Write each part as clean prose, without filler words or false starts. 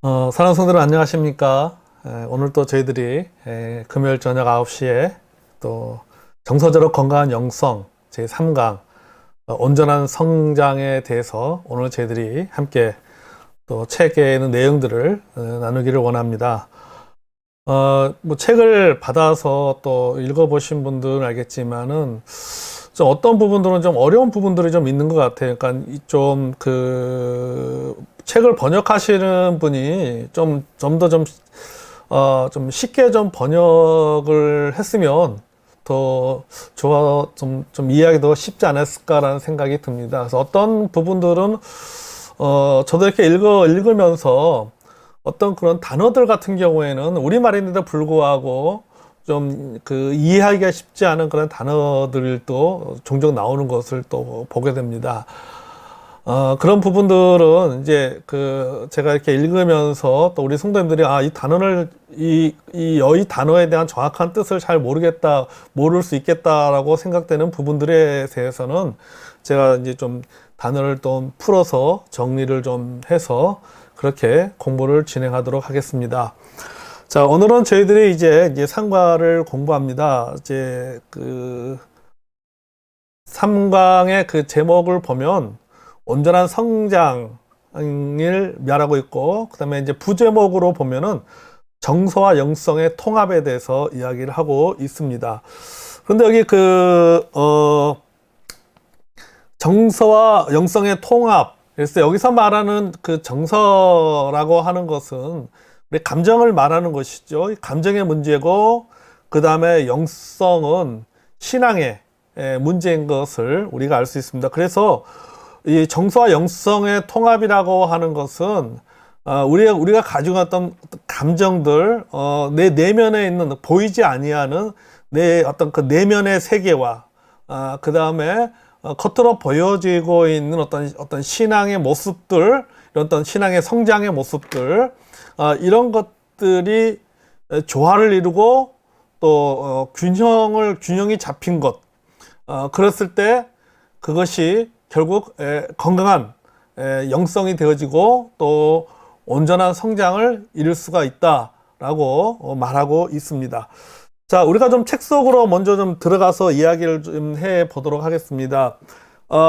사랑하는 성도들 안녕하십니까? 오늘 또 저희들이 금요일 저녁 9시에 또 정서적으로 건강한 영성 제3강 온전한 성장에 대해서 오늘 저희들이 함께 또 책에 있는 내용들을 나누기를 원합니다. 뭐 책을 받아서 또 읽어보신 분들은 알겠지만은 좀 어떤 부분들은 좀 어려운 부분들이 좀 있는 것 같아요. 그러니까 좀 책을 번역하시는 분이 좀 쉽게 좀 번역을 했으면 더 좀 이해하기도 쉽지 않았을까라는 생각이 듭니다. 그래서 어떤 부분들은, 저도 이렇게 읽으면서 어떤 그런 단어들 같은 경우에는 우리말인데도 불구하고 좀 이해하기가 쉽지 않은 그런 단어들도 종종 나오는 것을 또 보게 됩니다. 그런 부분들은 이제 제가 이렇게 읽으면서 또 우리 성도님들이 이 단어를 이 단어에 대한 정확한 뜻을 잘 모를 수 있겠다라고 생각되는 부분들에 대해서는 제가 이제 좀 단어를 좀 풀어서 정리를 좀 해서 그렇게 공부를 진행하도록 하겠습니다. 자, 오늘은 저희들이 이제 상과를 공부합니다. 이제 3강의 그 제목을 보면 온전한 성장을 말하고 있고, 그 다음에 이제 부제목으로 보면은 정서와 영성의 통합에 대해서 이야기를 하고 있습니다. 그런데 여기 정서와 영성의 통합, 그래서 여기서 말하는 그 정서라고 하는 것은 우리 감정을 말하는 것이죠. 감정의 문제고, 그 다음에 영성은 신앙의 문제인 것을 우리가 알 수 있습니다. 그래서 이 정서와 영성의 통합이라고 하는 것은 우리가 가지고 있던 감정들, 내 내면에 있는 보이지 아니하는 내 어떤 그 내면의 세계와 그 다음에 겉으로 보여지고 있는 어떤 신앙의 모습들, 어떤 신앙의 성장의 모습들, 이런 것들이 조화를 이루고 또 균형이 잡힌 것, 그랬을 때 그것이 결국 건강한 영성이 되어지고 또 온전한 성장을 이룰 수가 있다라고 말하고 있습니다. 자, 우리가 좀 책 속으로 먼저 좀 들어가서 이야기를 좀 해 보도록 하겠습니다.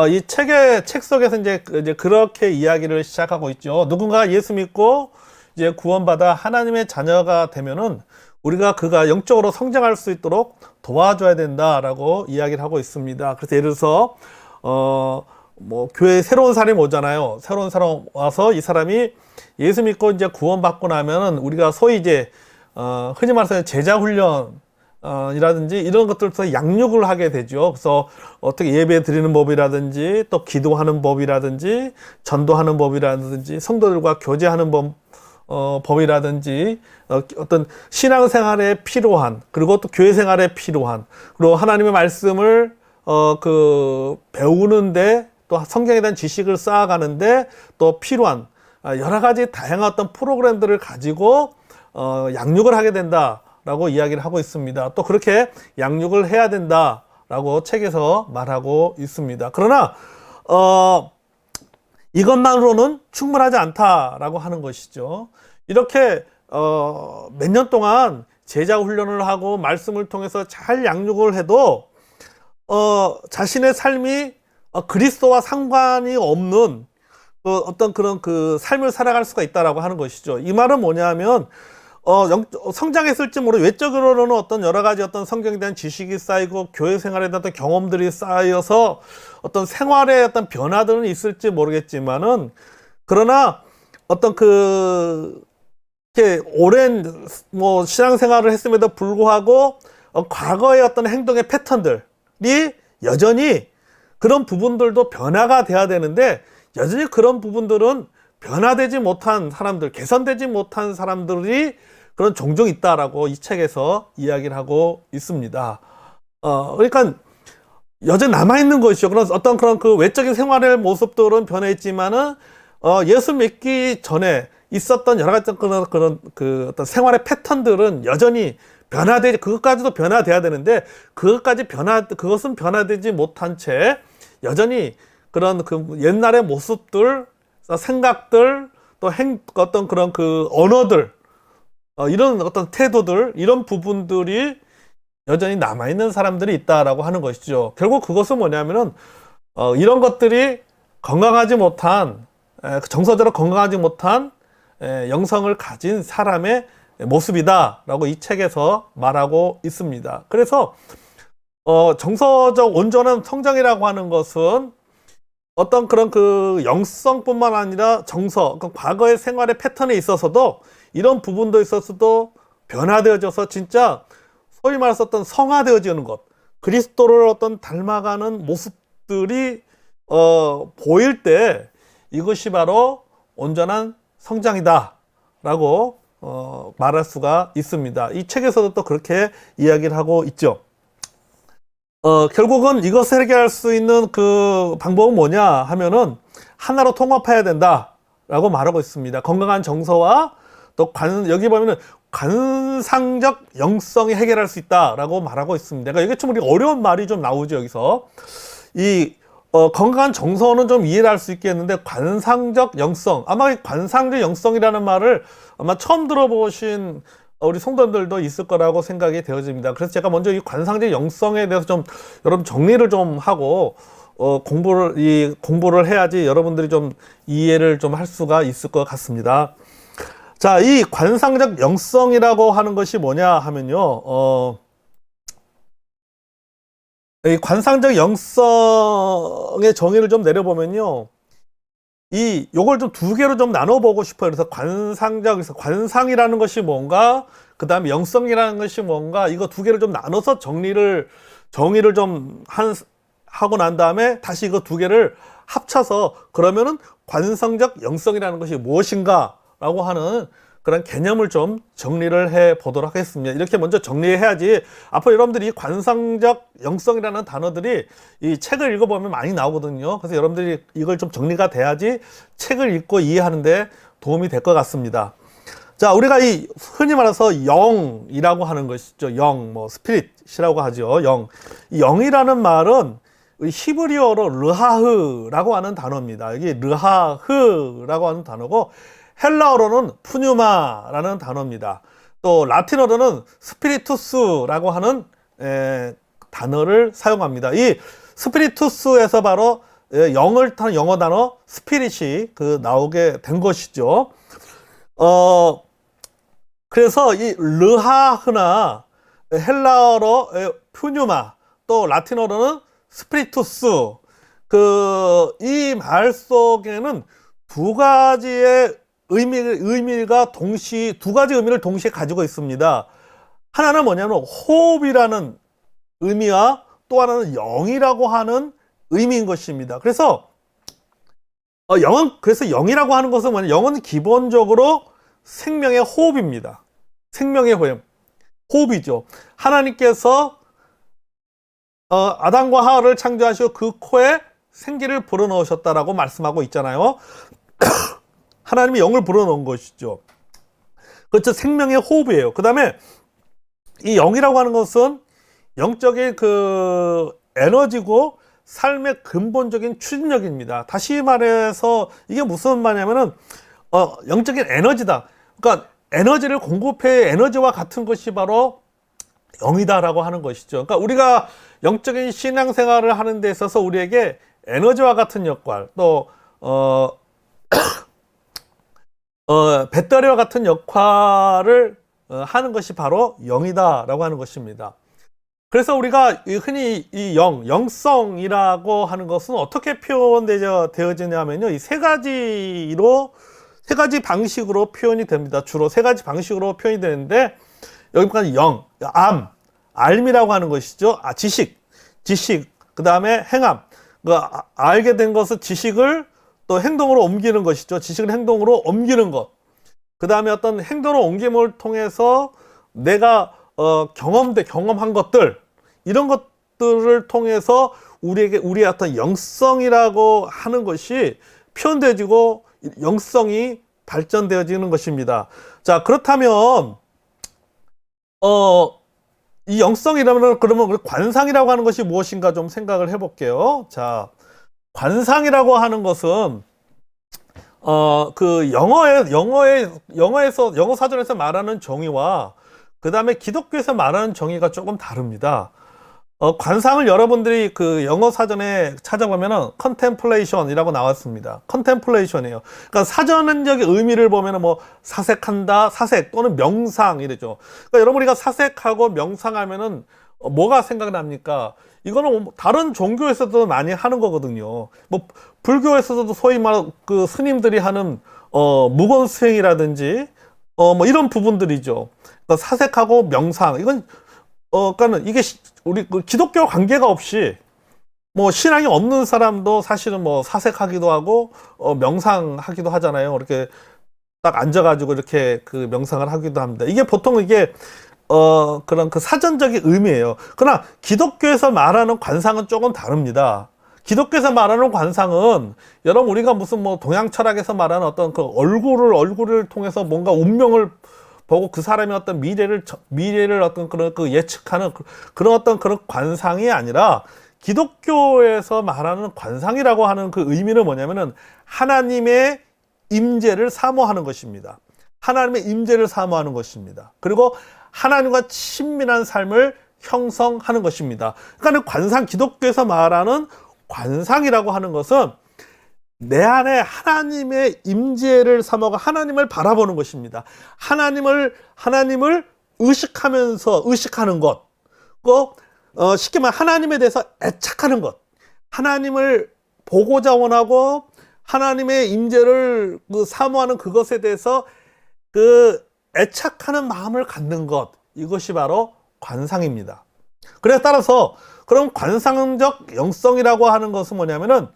이 책 속에서 이제 그렇게 이야기를 시작하고 있죠. 누군가 예수 믿고 이제 구원받아 하나님의 자녀가 되면은 그가 영적으로 성장할 수 있도록 도와줘야 된다라고 이야기를 하고 있습니다. 그래서 예를 들어서 교회에 새로운 사람이 오잖아요. 새로운 사람 와서 이 사람이 예수 믿고 이제 구원받고 나면은 우리가 소위 이제 흔히 말해서 제자 훈련 이라든지 이런 것들부터 양육을 하게 되죠. 그래서 어떻게 예배 드리는 법이라든지 또 기도하는 법이라든지 전도하는 법이라든지 성도들과 교제하는 법이라든지 어떤 신앙생활에 필요한, 그리고 또 교회생활에 필요한, 그리고 하나님의 말씀을 배우는데 또 성경에 대한 지식을 쌓아가는데 또 필요한 여러 가지 다양한 어떤 프로그램들을 가지고 양육을 하게 된다라고 이야기를 하고 있습니다. 또 그렇게 양육을 해야 된다라고 책에서 말하고 있습니다. 그러나 이것만으로는 충분하지 않다라고 하는 것이죠. 이렇게 몇 년 동안 제자 훈련을 하고 말씀을 통해서 잘 양육을 해도 자신의 삶이 그리스도와 상관이 없는 어떤 그런 삶을 살아갈 수가 있다라고 하는 것이죠. 이 말은 뭐냐면 성장했을지 모르 외적으로는 어떤 여러 가지 어떤 성경에 대한 지식이 쌓이고 교회 생활에 대한 어떤 경험들이 쌓여서 어떤 생활의 어떤 변화들은 있을지 모르겠지만은, 그러나 어떤 이렇게 오랜 신앙생활을 했음에도 불구하고 과거의 어떤 행동의 패턴들이 여전히 그런 부분들도 변화가 돼야 되는데, 여전히 그런 부분들은 변화되지 못한 사람들, 개선되지 못한 사람들이 그런 종종 있다라고 이 책에서 이야기를 하고 있습니다. 그러니까 여전히 남아있는 것이죠. 그런 어떤 그런 외적인 생활의 모습들은 변했지만은, 예수 믿기 전에 있었던 여러 가지 그런 어떤 생활의 패턴들은 여전히 그것까지도 변화돼야 되는데, 그것은 변화되지 못한 채 여전히 그런 옛날의 모습들, 생각들, 또 어떤 그런 그 언어들, 이런 어떤 태도들, 이런 부분들이 여전히 남아있는 사람들이 있다라고 하는 것이죠. 결국 그것은 뭐냐면은, 이런 것들이 건강하지 못한, 정서적으로 건강하지 못한 영성을 가진 사람의 모습이다라고 이 책에서 말하고 있습니다. 그래서, 정서적 온전한 성장이라고 하는 것은 어떤 그런 그 영성뿐만 아니라 정서, 그 과거의 생활의 패턴에 있어서도 이런 부분도 있어서도 변화되어져서 진짜 소위 말해서 어떤 성화되어지는 것, 그리스도를 어떤 닮아가는 모습들이 보일 때 이것이 바로 온전한 성장이다라고 말할 수가 있습니다. 이 책에서도 또 그렇게 이야기를 하고 있죠. 결국은 이것을 해결할 수 있는 그 방법은 뭐냐 하면은 하나로 통합해야 된다라고 말하고 있습니다. 건강한 정서와 또 여기 보면은 관상적 영성이 해결할 수 있다라고 말하고 있습니다. 그러니까 이게 좀 우리 어려운 말이 좀 나오죠, 여기서. 건강한 정서는 좀 이해를 할 수 있겠는데, 관상적 영성. 아마 이 관상적 영성이라는 말을 아마 처음 들어보신 우리 성도님들도 있을 거라고 생각이 되어집니다. 그래서 제가 먼저 이 관상적 영성에 대해서 좀 여러분 정리를 좀 하고, 공부를 해야지 여러분들이 좀 이해를 좀 할 수가 있을 것 같습니다. 자, 이 관상적 영성이라고 하는 것이 뭐냐 하면요, 이 관상적 영성의 정의를 좀 내려보면요, 요걸 좀 두 개로 좀 나눠보고 싶어요. 그래서 그래서 관상이라는 것이 뭔가, 그 다음에 영성이라는 것이 뭔가, 이거 두 개를 좀 나눠서 정의를 좀 하고 난 다음에 다시 이거 두 개를 합쳐서 그러면은 관상적 영성이라는 것이 무엇인가 라고 하는 그런 개념을 좀 정리를 해 보도록 하겠습니다. 이렇게 먼저 정리해야지 앞으로 여러분들이 관상적 영성이라는 단어들이 이 책을 읽어보면 많이 나오거든요. 그래서 여러분들이 이걸 좀 정리가 돼야지 책을 읽고 이해하는데 도움이 될 것 같습니다. 자, 우리가 이 흔히 말해서 영이라고 하는 것이죠. 스피릿이라고 하죠. 이 영이라는 말은 히브리어로 르하흐라고 하는 단어입니다. 이게 르하흐라고 하는 단어고, 헬라어로는 푸뉴마라는 단어입니다. 또 라틴어로는 스피리투스라고 하는 단어를 사용합니다. 이 스피리투스에서 바로 영을 타는 영어 단어 스피릿이 나오게 된 것이죠. 그래서 이 르하흐나 헬라어로 푸뉴마, 또 라틴어로는 스피리투스, 이 말 속에는 두 가지의 의미가 두 가지 의미를 동시에 가지고 있습니다. 하나는 뭐냐면 호흡이라는 의미와 또 하나는 영이라고 하는 의미인 것입니다. 그래서 그래서 영이라고 하는 것은 뭐냐? 영은 기본적으로 생명의 호흡입니다. 생명의 호흡이죠. 하나님께서 아담과 하와를 창조하시고 그 코에 생기를 불어넣으셨다라고 말씀하고 있잖아요. 하나님이 영을 불어넣은 것이죠. 그렇죠. 생명의 호흡이에요. 그 다음에 이 영이라고 하는 것은 영적인 에너지고 삶의 근본적인 추진력입니다. 다시 말해서 이게 무슨 말이냐면은 영적인 에너지다. 그러니까 에너지를 공급해 에너지와 같은 것이 바로 영이다라고 하는 것이죠. 그러니까 우리가 영적인 신앙생활을 하는 데 있어서 우리에게 에너지와 같은 역할, 또 배터리와 같은 역할을 하는 것이 바로 영이다라고 하는 것입니다. 그래서 우리가 흔히 이 영성이라고 하는 것은 어떻게 되어지냐면요, 이 세 가지 방식으로 표현이 됩니다. 주로 세 가지 방식으로 표현이 되는데, 여기까지 알미라고 하는 것이죠. 지식, 그 다음에 행함. 알게 된 것은 지식을 또 행동으로 옮기는 것이죠. 지식을 행동으로 옮기는 것. 그 다음에 어떤 행동으로 옮김을 통해서 내가 경험한 것들, 이런 것들을 통해서 우리의 어떤 영성이라고 하는 것이 표현되어지고 영성이 발전되어지는 것입니다. 자, 그렇다면 이 영성이라면 그러면 관상이라고 하는 것이 무엇인가 좀 생각을 해볼게요. 자, 관상이라고 하는 것은 그 영어에서 영어 사전에서 말하는 정의와 그 다음에 기독교에서 말하는 정의가 조금 다릅니다. 관상을 여러분들이 그 영어 사전에 찾아보면은 contemplation이라고 나왔습니다. contemplation이에요. 그러니까 사전적인 의미를 보면은 뭐 사색한다, 사색 또는 명상 이러죠. 그러니까 여러분 우리가 사색하고 명상하면은 뭐가 생각납니까? 이거는 다른 종교에서도 많이 하는 거거든요. 뭐 불교에서도 소위 말 그 스님들이 하는 무건 수행이라든지 뭐 이런 부분들이죠. 그러니까 사색하고 명상 이건 그러니까는 이게 우리 그 기독교 관계가 없이 뭐 신앙이 없는 사람도 사실은 뭐 사색하기도 하고 명상하기도 하잖아요. 이렇게 딱 앉아가지고 이렇게 그 명상을 하기도 합니다. 이게 보통 이게 그런 그 사전적인 의미예요. 그러나 기독교에서 말하는 관상은 조금 다릅니다. 기독교에서 말하는 관상은 여러분 우리가 무슨 뭐 동양 철학에서 말하는 어떤 그 얼굴을 통해서 뭔가 운명을 보고 그 사람의 어떤 미래를 어떤 그런 그 예측하는 그런 어떤 그런 관상이 아니라 기독교에서 말하는 관상이라고 하는 그 의미는 뭐냐면은 하나님의 임재를 사모하는 것입니다. 하나님의 임재를 사모하는 것입니다. 그리고 하나님과 친밀한 삶을 형성하는 것입니다. 그러니까 관상, 기독교에서 말하는 관상이라고 하는 것은 내 안에 하나님의 임재를 삼아가 하나님을 바라보는 것입니다. 하나님을 의식하는 것, 쉽게 말하면 하나님에 대해서 애착하는 것, 하나님을 보고자 원하고 하나님의 임재를 사모하는 그것에 대해서 그 애착하는 마음을 갖는 것, 이것이 바로 관상입니다. 그래서 따라서 그럼 관상적 영성이라고 하는 것은 뭐냐면은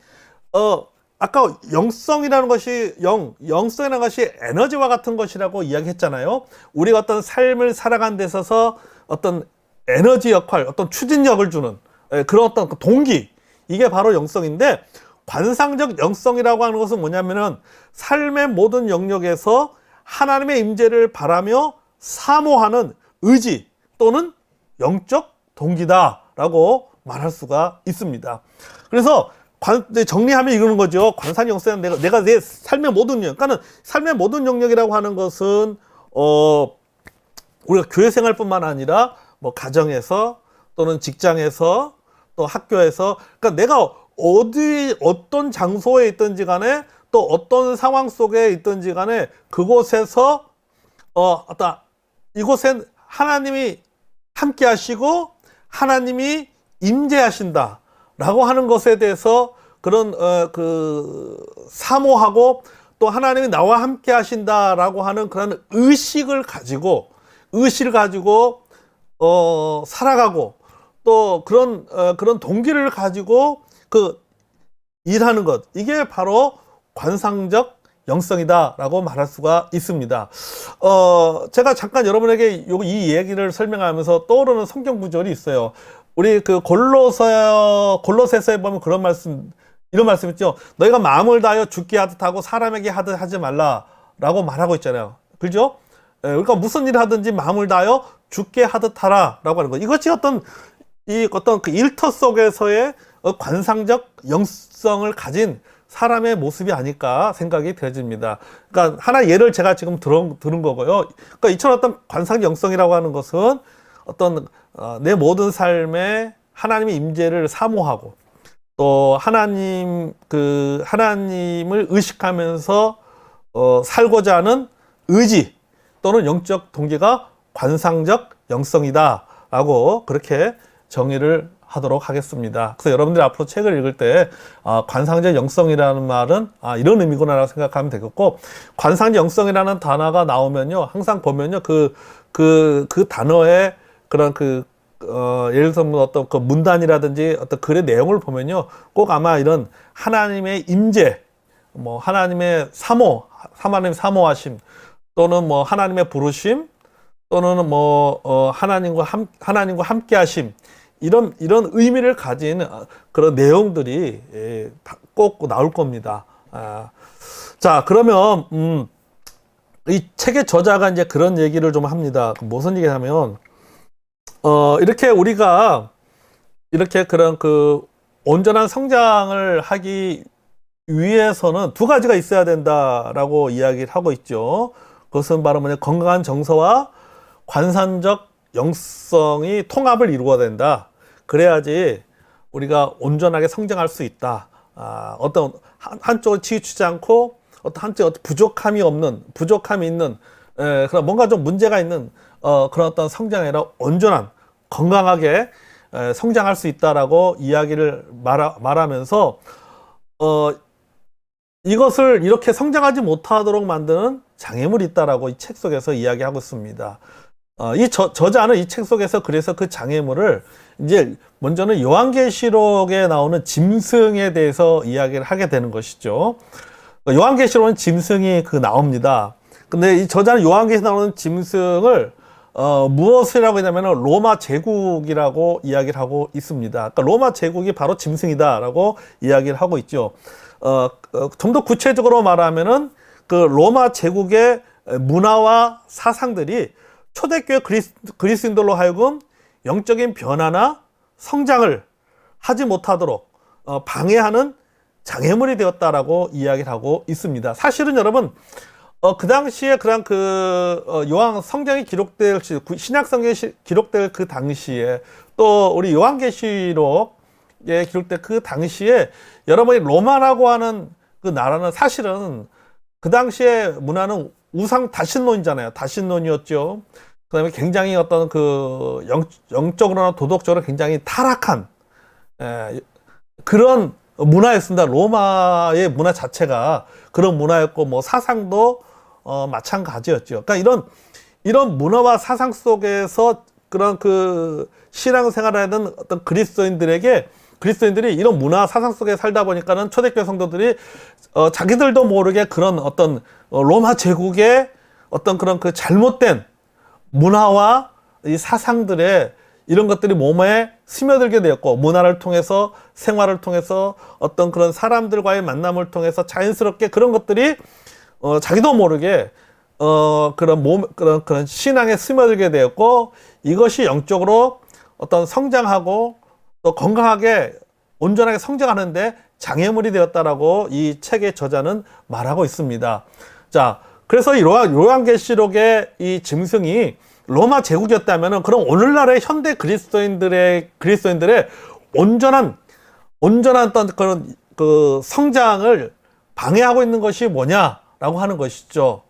아까 영성이라는 것이 영성이라는 것이 에너지와 같은 것이라고 이야기했잖아요. 우리가 어떤 삶을 살아가는 데 있어서 어떤 에너지 역할, 어떤 추진력을 주는 그런 어떤 동기, 이게 바로 영성인데, 관상적 영성이라고 하는 것은 뭐냐면은 삶의 모든 영역에서 하나님의 임재를 바라며 사모하는 의지 또는 영적 동기다라고 말할 수가 있습니다. 그래서 정리하면 이러는 거죠. 관상 영성은 내가 내 삶의 모든 영역, 그러니까는 삶의 모든 영역이라고 하는 것은 우리가 교회 생활뿐만 아니라 뭐 가정에서 또는 직장에서 또 학교에서, 그러니까 내가 어떤 장소에 있든지 간에 또 어떤 상황 속에 있든지 간에 그곳에서 이곳엔 하나님이 함께 하시고 하나님이 임재하신다 라고 하는 것에 대해서 그런 사모하고 또 하나님이 나와 함께 하신다라고 하는 그런 의식을 가지고 살아가고 또 그런 동기를 가지고 일하는 것, 이게 바로 관상적 영성이다라고 말할 수가 있습니다. 제가 잠깐 여러분에게 이 얘기를 설명하면서 떠오르는 성경 구절이 있어요. 우리 그 골로새서에 보면 이런 말씀 있죠. 너희가 마음을 다하여 죽게 하듯 하고 사람에게 하듯 하지 말라라고 말하고 있잖아요. 그죠? 그러니까 무슨 일을 하든지 마음을 다하여 죽게 하듯 하라라고 하는 거. 이것이 어떤 그 일터 속에서의 관상적 영성을 가진 사람의 모습이 아닐까 생각이 되어집니다. 그러니까 하나 예를 제가 지금 들은 거고요. 그러니까 이처럼 어떤 관상 영성이라고 하는 것은 어떤 내 모든 삶에 하나님의 임재를 사모하고 또 하나님을 의식하면서 살고자 하는 의지 또는 영적 동기가 관상적 영성이다라고 그렇게 정의를 하도록 하겠습니다. 그래서 여러분들이 앞으로 책을 읽을 때 관상적 영성이라는 말은 이런 의미구나라고 생각하면 되겠고, 관상적 영성이라는 단어가 나오면요, 항상 보면요 그 단어의 그런 예를 들어서 어떤 그 문단이라든지 어떤 글의 내용을 보면요, 꼭 아마 이런 하나님의 임재, 뭐 하나님의 하나님 사모하심, 또는 뭐 하나님의 부르심, 또는 뭐 하나님과 함께하심, 이런 의미를 가진 그런 내용들이 꼭 나올 겁니다. 자, 그러면 이 책의 저자가 이제 그런 얘기를 좀 합니다. 무슨 얘기냐면 이렇게 우리가 이렇게 그런 온전한 성장을 하기 위해서는 두 가지가 있어야 된다라고 이야기를 하고 있죠. 그것은 바로 뭐냐, 건강한 정서와 관산적 영성이 통합을 이루어야 된다. 그래야지 우리가 온전하게 성장할 수 있다. 어떤 한쪽을 치우치지 않고 어떤 한쪽에 부족함이 있는 그런 뭔가 좀 문제가 있는 그런 어떤 성장이 아니라 온전한 건강하게 성장할 수 있다라고 이야기를 말하면서 이것을 이렇게 성장하지 못하도록 만드는 장애물이 있다라고 이 책 속에서 이야기하고 있습니다. 이 저자는 이 책 속에서 그래서 그 장애물을 이제 먼저는 요한계시록에 나오는 짐승에 대해서 이야기를 하게 되는 것이죠. 요한계시록은 짐승이 나옵니다. 근데 이 저자는 요한계시록에 나오는 짐승을 무엇이라고 하냐면 로마 제국이라고 이야기를 하고 있습니다. 그러니까 로마 제국이 바로 짐승이다라고 이야기를 하고 있죠. 좀 더 구체적으로 말하면은 그 로마 제국의 문화와 사상들이 초대교회 그리스도인들로 하여금 영적인 변화나 성장을 하지 못하도록 방해하는 장애물이 되었다라고 이야기를 하고 있습니다. 사실은 여러분, 그 당시에 그런 요한 성경이 기록될 신약 성경이 기록될 그 당시에 또 우리 요한계시록에 기록될 그 당시에 여러분이 로마라고 하는 그 나라는 사실은 그 당시에 문화는 우상 다신론이잖아요. 다신론이었죠. 그 다음에 굉장히 어떤 영적으로나 도덕적으로 굉장히 타락한 그런 문화였습니다. 로마의 문화 자체가 그런 문화였고, 뭐 사상도 마찬가지였죠. 그러니까 이런 문화와 사상 속에서 그런 신앙생활을 하는 어떤 그리스도인들이 이런 문화 사상 속에 살다 보니까는 초대교회 성도들이 자기들도 모르게 그런 어떤 로마 제국의 어떤 그런 잘못된 문화와 이 사상들의 이런 것들이 몸에 스며들게 되었고, 문화를 통해서 생활을 통해서 어떤 그런 사람들과의 만남을 통해서 자연스럽게 그런 것들이 자기도 모르게 그런 신앙에 스며들게 되었고, 이것이 영적으로 어떤 성장하고 또 건강하게 온전하게 성장하는데 장애물이 되었다라고 이 책의 저자는 말하고 있습니다. 자, 그래서 이 요한계시록의 이 짐승이 로마 제국이었다면은 그럼 오늘날의 현대 그리스도인들의 온전한 어떤 그런 성장을 방해하고 있는 것이 뭐냐라고 하는 것이죠.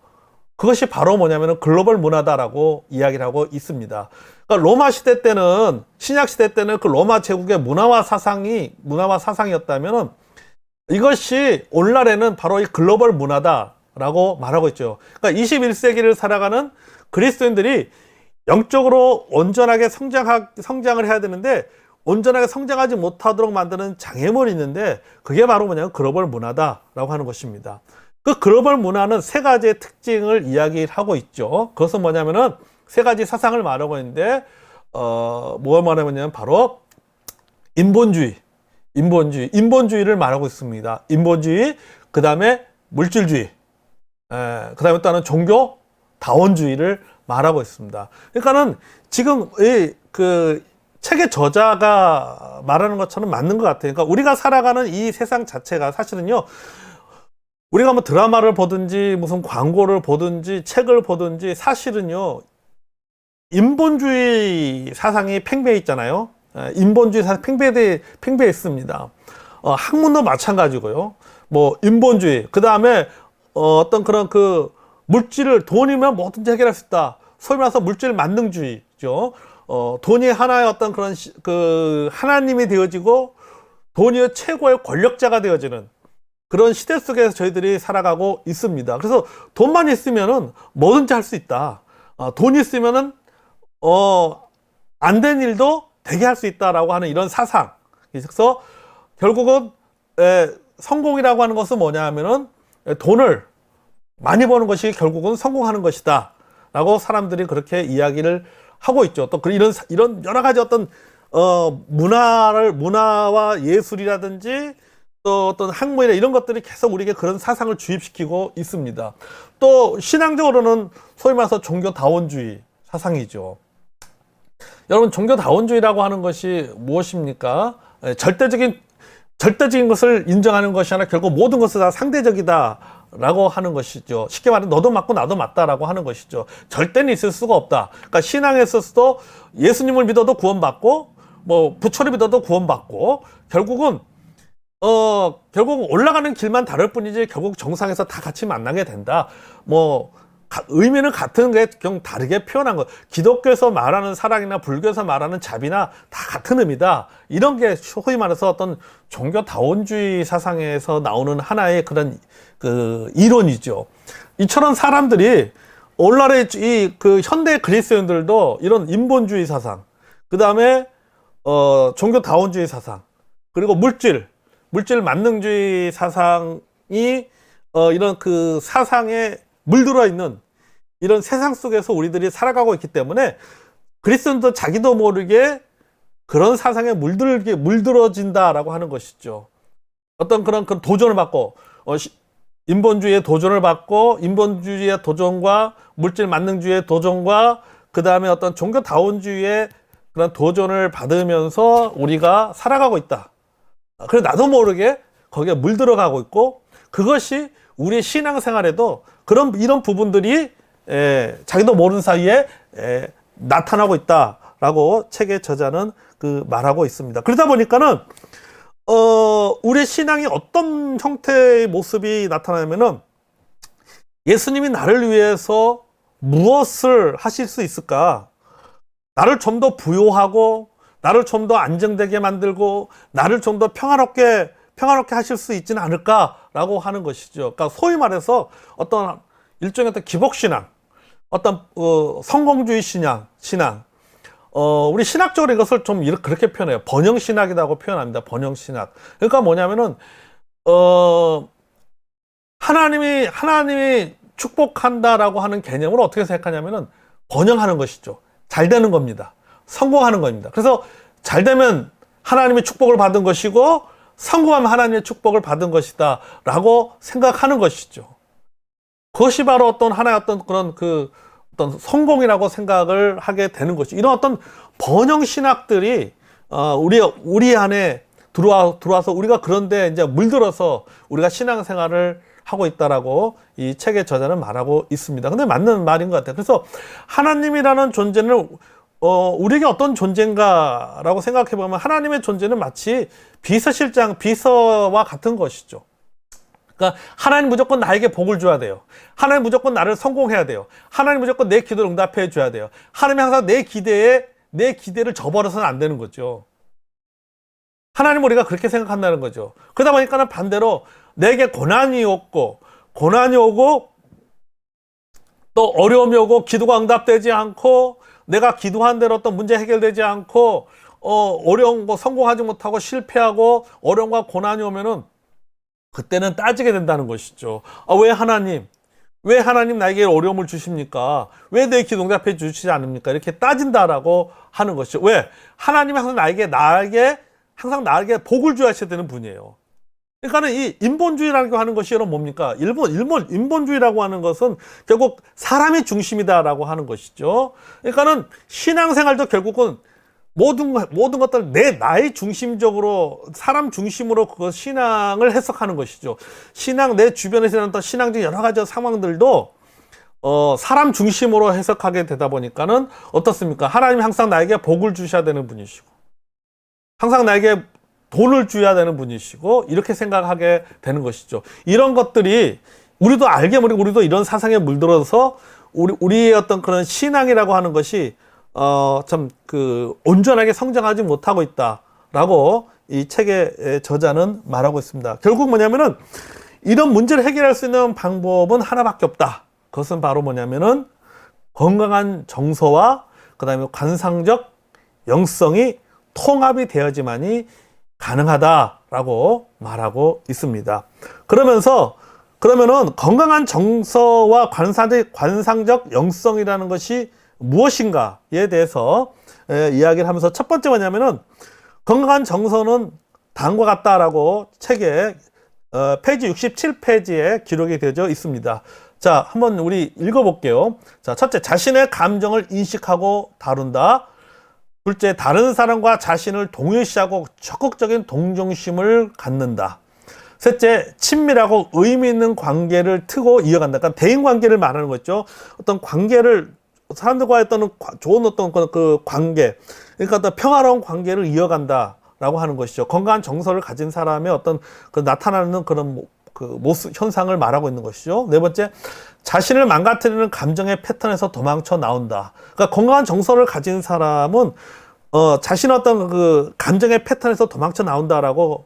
그것이 바로 뭐냐면은 글로벌 문화다라고 이야기를 하고 있습니다. 그러니까 로마 시대 때는, 신약 시대 때는 그 로마 제국의 문화와 사상이었다면은 이것이 오늘날에는 바로 이 글로벌 문화다라고 말하고 있죠. 그러니까 21세기를 살아가는 그리스도인들이 영적으로 온전하게 성장을 해야 되는데 온전하게 성장하지 못하도록 만드는 장애물이 있는데 그게 바로 뭐냐면 글로벌 문화다라고 하는 것입니다. 그 글로벌 문화는 세 가지의 특징을 이야기를 하고 있죠. 그것은 뭐냐면은 세 가지 사상을 말하고 있는데 뭘 말하냐면 바로 인본주의를 말하고 있습니다. 인본주의, 그 다음에 물질주의, 그 다음에 또는 종교 다원주의를 말하고 있습니다. 그러니까는 지금 책의 저자가 말하는 것처럼 맞는 것 같아요. 그러니까 우리가 살아가는 이 세상 자체가 사실은요, 우리가 뭐 드라마를 보든지 무슨 광고를 보든지 책을 보든지 사실은요, 인본주의 사상이 팽배해 있잖아요. 인본주의 사상 팽배해 있습니다. 학문도 마찬가지고요. 뭐 인본주의, 그 다음에 어떤 그런 물질을, 돈이면 뭐든지 해결할 수 있다. 소위 말해서 물질 만능주의죠. 돈이 하나의 어떤 그런 하나님이 되어지고 돈이 최고의 권력자가 되어지는 그런 시대 속에서 저희들이 살아가고 있습니다. 그래서 돈만 있으면은 뭐든지 할 수 있다. 돈이 있으면은 안 된 일도 되게 할 수 있다라고 하는 이런 사상. 그래서 결국은 성공이라고 하는 것은 뭐냐 하면은 돈을 많이 버는 것이 결국은 성공하는 것이다 라고 사람들이 그렇게 이야기를 하고 있죠. 또 이런 여러 가지 어떤 문화와 예술이라든지 또 어떤 학문이나 이런 것들이 계속 우리에게 그런 사상을 주입시키고 있습니다. 또 신앙적으로는 소위 말해서 종교다원주의 사상이죠. 여러분, 종교다원주의라고 하는 것이 무엇입니까? 절대적인 절대적인 것을 인정하는 것이 아니라 결국 모든 것은 다 상대적이다라고 하는 것이죠. 쉽게 말해 너도 맞고 나도 맞다라고 하는 것이죠. 절대는 있을 수가 없다. 그러니까 신앙에 있어서도 예수님을 믿어도 구원받고 뭐 부처를 믿어도 구원받고 결국은 올라가는 길만 다를 뿐이지 결국 정상에서 다 같이 만나게 된다. 뭐 의미는 같은 게 좀 다르게 표현한 거. 기독교에서 말하는 사랑이나 불교에서 말하는 자비나 다 같은 의미다. 이런 게 소위 말해서 어떤 종교 다원주의 사상에서 나오는 하나의 그런 그 이론이죠. 이처럼 사람들이 오늘날의 그 현대 그리스도인들도 이런 인본주의 사상, 그 다음에 종교 다원주의 사상, 그리고 물질 만능주의 사상이 이런 그 사상에 물들어 있는 이런 세상 속에서 우리들이 살아가고 있기 때문에 그리스도인도 자기도 모르게 그런 사상에 물들어진다라고 하는 것이죠. 어떤 그런 도전을 받고 인본주의의 도전을 받고 인본주의의 도전과 물질 만능주의의 도전과 그 다음에 어떤 종교 다원주의의 그런 도전을 받으면서 우리가 살아가고 있다. 그래서 나도 모르게 거기에 물들어가고 있고 그것이 우리 신앙생활에도 이런 부분들이 자기도 모르는 사이에 나타나고 있다라고 책의 저자는 말하고 있습니다. 그러다 보니까는 우리 신앙이 어떤 형태의 모습이 나타나냐면은 예수님이 나를 위해서 무엇을 하실 수 있을까? 나를 좀 더 부요하고 나를 좀 더 안정되게 만들고 나를 좀 더 평화롭게 하실 수 있지는 않을까라고 하는 것이죠. 그러니까 소위 말해서 어떤 일종의 어떤 기복신앙, 어떤 성공주의 신앙, 우리 신학적으로 이것을 좀 그렇게 표현해요. 번영신학이라고 표현합니다. 번영신학. 그러니까 뭐냐면은 하나님이 축복한다라고 하는 개념을 어떻게 생각하냐면은 번영하는 것이죠. 잘 되는 겁니다. 성공하는 겁니다. 그래서 잘 되면 하나님의 축복을 받은 것이고 성공하면 하나님의 축복을 받은 것이다 라고 생각하는 것이죠. 그것이 바로 어떤 하나의 어떤 그런 어떤 성공이라고 생각을 하게 되는 것이죠. 이런 어떤 번영신학들이 우리 안에 들어와서 우리가 그런데 이제 물들어서 우리가 신앙생활을 하고 있다라고 이 책의 저자는 말하고 있습니다. 근데 맞는 말인 것 같아요. 그래서 하나님이라는 존재는 우리에게 어떤 존재인가라고 생각해 보면 하나님의 존재는 마치 비서와 같은 것이죠. 그러니까 하나님 무조건 나에게 복을 줘야 돼요. 하나님 무조건 나를 성공해야 돼요. 하나님 무조건 내 기도를 응답해 줘야 돼요. 하나님이 항상 내 기대를 저버려서는 안 되는 거죠. 하나님 우리가 그렇게 생각한다는 거죠. 그러다 보니까는 반대로 내게 고난이 오고 또 어려움이 오고 기도가 응답되지 않고 내가 기도한 대로 어떤 문제 해결되지 않고 어려운 거 성공하지 못하고 실패하고 어려움과 고난이 오면은 그때는 따지게 된다는 것이죠. 왜 하나님 나에게 어려움을 주십니까? 왜 내 기도 응답해 주시지 않습니까? 이렇게 따진다라고 하는 것이죠. 왜? 하나님이 항상 나에게 복을 주셔야 되는 분이에요. 그러니까는 이 인본주의라고 하는 것이 여러분 뭡니까? 인본주의라고 하는 것은 결국 사람이 중심이다라고 하는 것이죠. 그러니까는 신앙생활도 결국은 모든 것들 나의 중심적으로 사람 중심으로 그 신앙을 해석하는 것이죠. 내 주변에서 일어났던 신앙적 여러 가지 상황들도 사람 중심으로 해석하게 되다 보니까는 어떻습니까? 하나님이 항상 나에게 복을 주셔야 되는 분이시고 항상 나에게 돈을 줘야 되는 분이시고 이렇게 생각하게 되는 것이죠. 이런 것들이 우리도 알게 모르게 우리도 이런 사상에 물들어서 우리의 어떤 그런 신앙이라고 하는 것이 참 온전하게 성장하지 못하고 있다라고 이 책의 저자는 말하고 있습니다. 결국 뭐냐면은 이런 문제를 해결할 수 있는 방법은 하나밖에 없다. 그것은 바로 뭐냐면은 건강한 정서와 그다음에 관상적 영성이 통합이 되어야지만이 가능하다라고 말하고 있습니다. 그러면은 건강한 정서와 관상적 영성이라는 것이 무엇인가에 대해서 이야기를 하면서 첫 번째 뭐냐면은 건강한 정서는 다음과 같다라고 책에 페이지 67페이지에 기록이 되어 있습니다. 자, 한번 우리 읽어볼게요. 자, 첫째, 자신의 감정을 인식하고 다룬다. 둘째, 다른 사람과 자신을 동일시하고 적극적인 동정심을 갖는다. 셋째, 친밀하고 의미 있는 관계를 트고 이어간다. 그러니까 대인 관계를 말하는 거죠. 어떤 관계를 사람들과의 어떤 좋은 어떤 그 관계, 그러니까 어떤 평화로운 관계를 이어간다라고 하는 것이죠. 건강한 정서를 가진 사람의 어떤 그 나타나는 그런 그 모습 현상을 말하고 있는 것이죠. 네 번째, 자신을 망가뜨리는 감정의 패턴에서 도망쳐 나온다. 그러니까 건강한 정서를 가진 사람은 자신의 어떤 그 감정의 패턴에서 도망쳐 나온다라고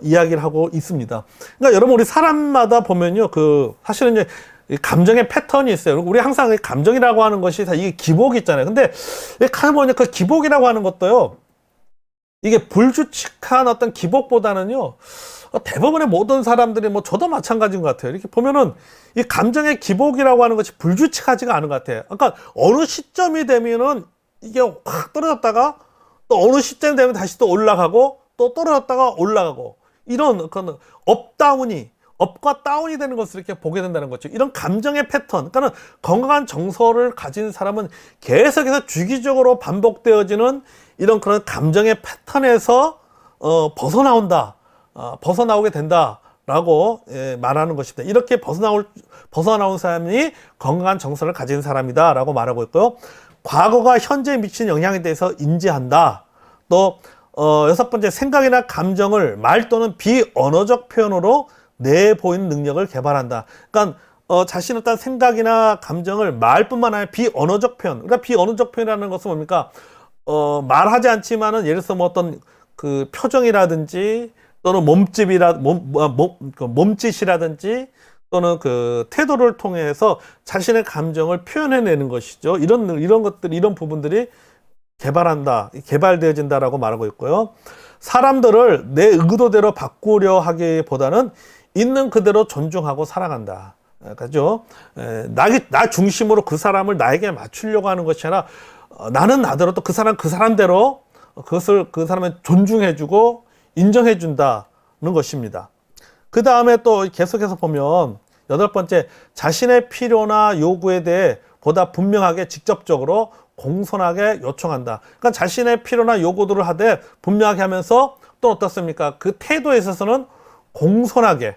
이야기를 하고 있습니다. 그러니까 여러분, 우리 사람마다 보면요, 그 사실은 이제 감정의 패턴이 있어요. 우리 항상 감정이라고 하는 것이 다 이게 기복이 있잖아요. 근데 가만 보니까 그 기복이라고 하는 것도요, 이게 불규칙한 어떤 기복보다는요, 대부분의 모든 사람들이 뭐 저도 마찬가지인 것 같아요. 이렇게 보면은 이 감정의 기복이라고 하는 것이 불규칙하지가 않은 것 같아요. 그러니까 어느 시점이 되면은 이게 확 떨어졌다가 또 어느 시점이 되면 다시 또 올라가고 또 떨어졌다가 올라가고, 이런 그런 업과 다운이 되는 것을 이렇게 보게 된다는 거죠. 이런 감정의 패턴, 그러니까는 건강한 정서를 가진 사람은 계속해서 주기적으로 반복되어지는 이런 그런 감정의 패턴에서 벗어나오게 된다라고 말하는 것입니다. 이렇게 벗어나온 사람이 건강한 정서를 가진 사람이다라고 말하고 있고요. 과거가 현재에 미친 영향에 대해서 인지한다. 또 여섯 번째, 생각이나 감정을 말 또는 비언어적 표현으로 내보이는 능력을 개발한다. 그러니까 자신의 어떤 생각이나 감정을 말뿐만 아니라 비언어적 표현. 그러니까 비언어적 표현이라는 것은 뭡니까? 말하지 않지만은 예를 들어서 뭐 어떤 그 표정이라든지 또는 몸짓이라든지 또는 그 태도를 통해서 자신의 감정을 표현해내는 것이죠. 이런 부분들이 개발되어진다라고 말하고 있고요. 사람들을 내 의도대로 바꾸려 하기보다는 있는 그대로 존중하고 사랑한다. 그죠? 나 중심으로 그 사람을 나에게 맞추려고 하는 것이 아니라 나는 나대로 또 그 사람대로 그 사람을 존중해주고 인정해준다는 것입니다. 그 다음에 또 계속해서 보면 여덟 번째, 자신의 필요나 요구에 대해 보다 분명하게 직접적으로 공손하게 요청한다. 그러니까 자신의 필요나 요구들을 하되 분명하게 하면서 또 어떻습니까? 그 태도에 있어서는 공손하게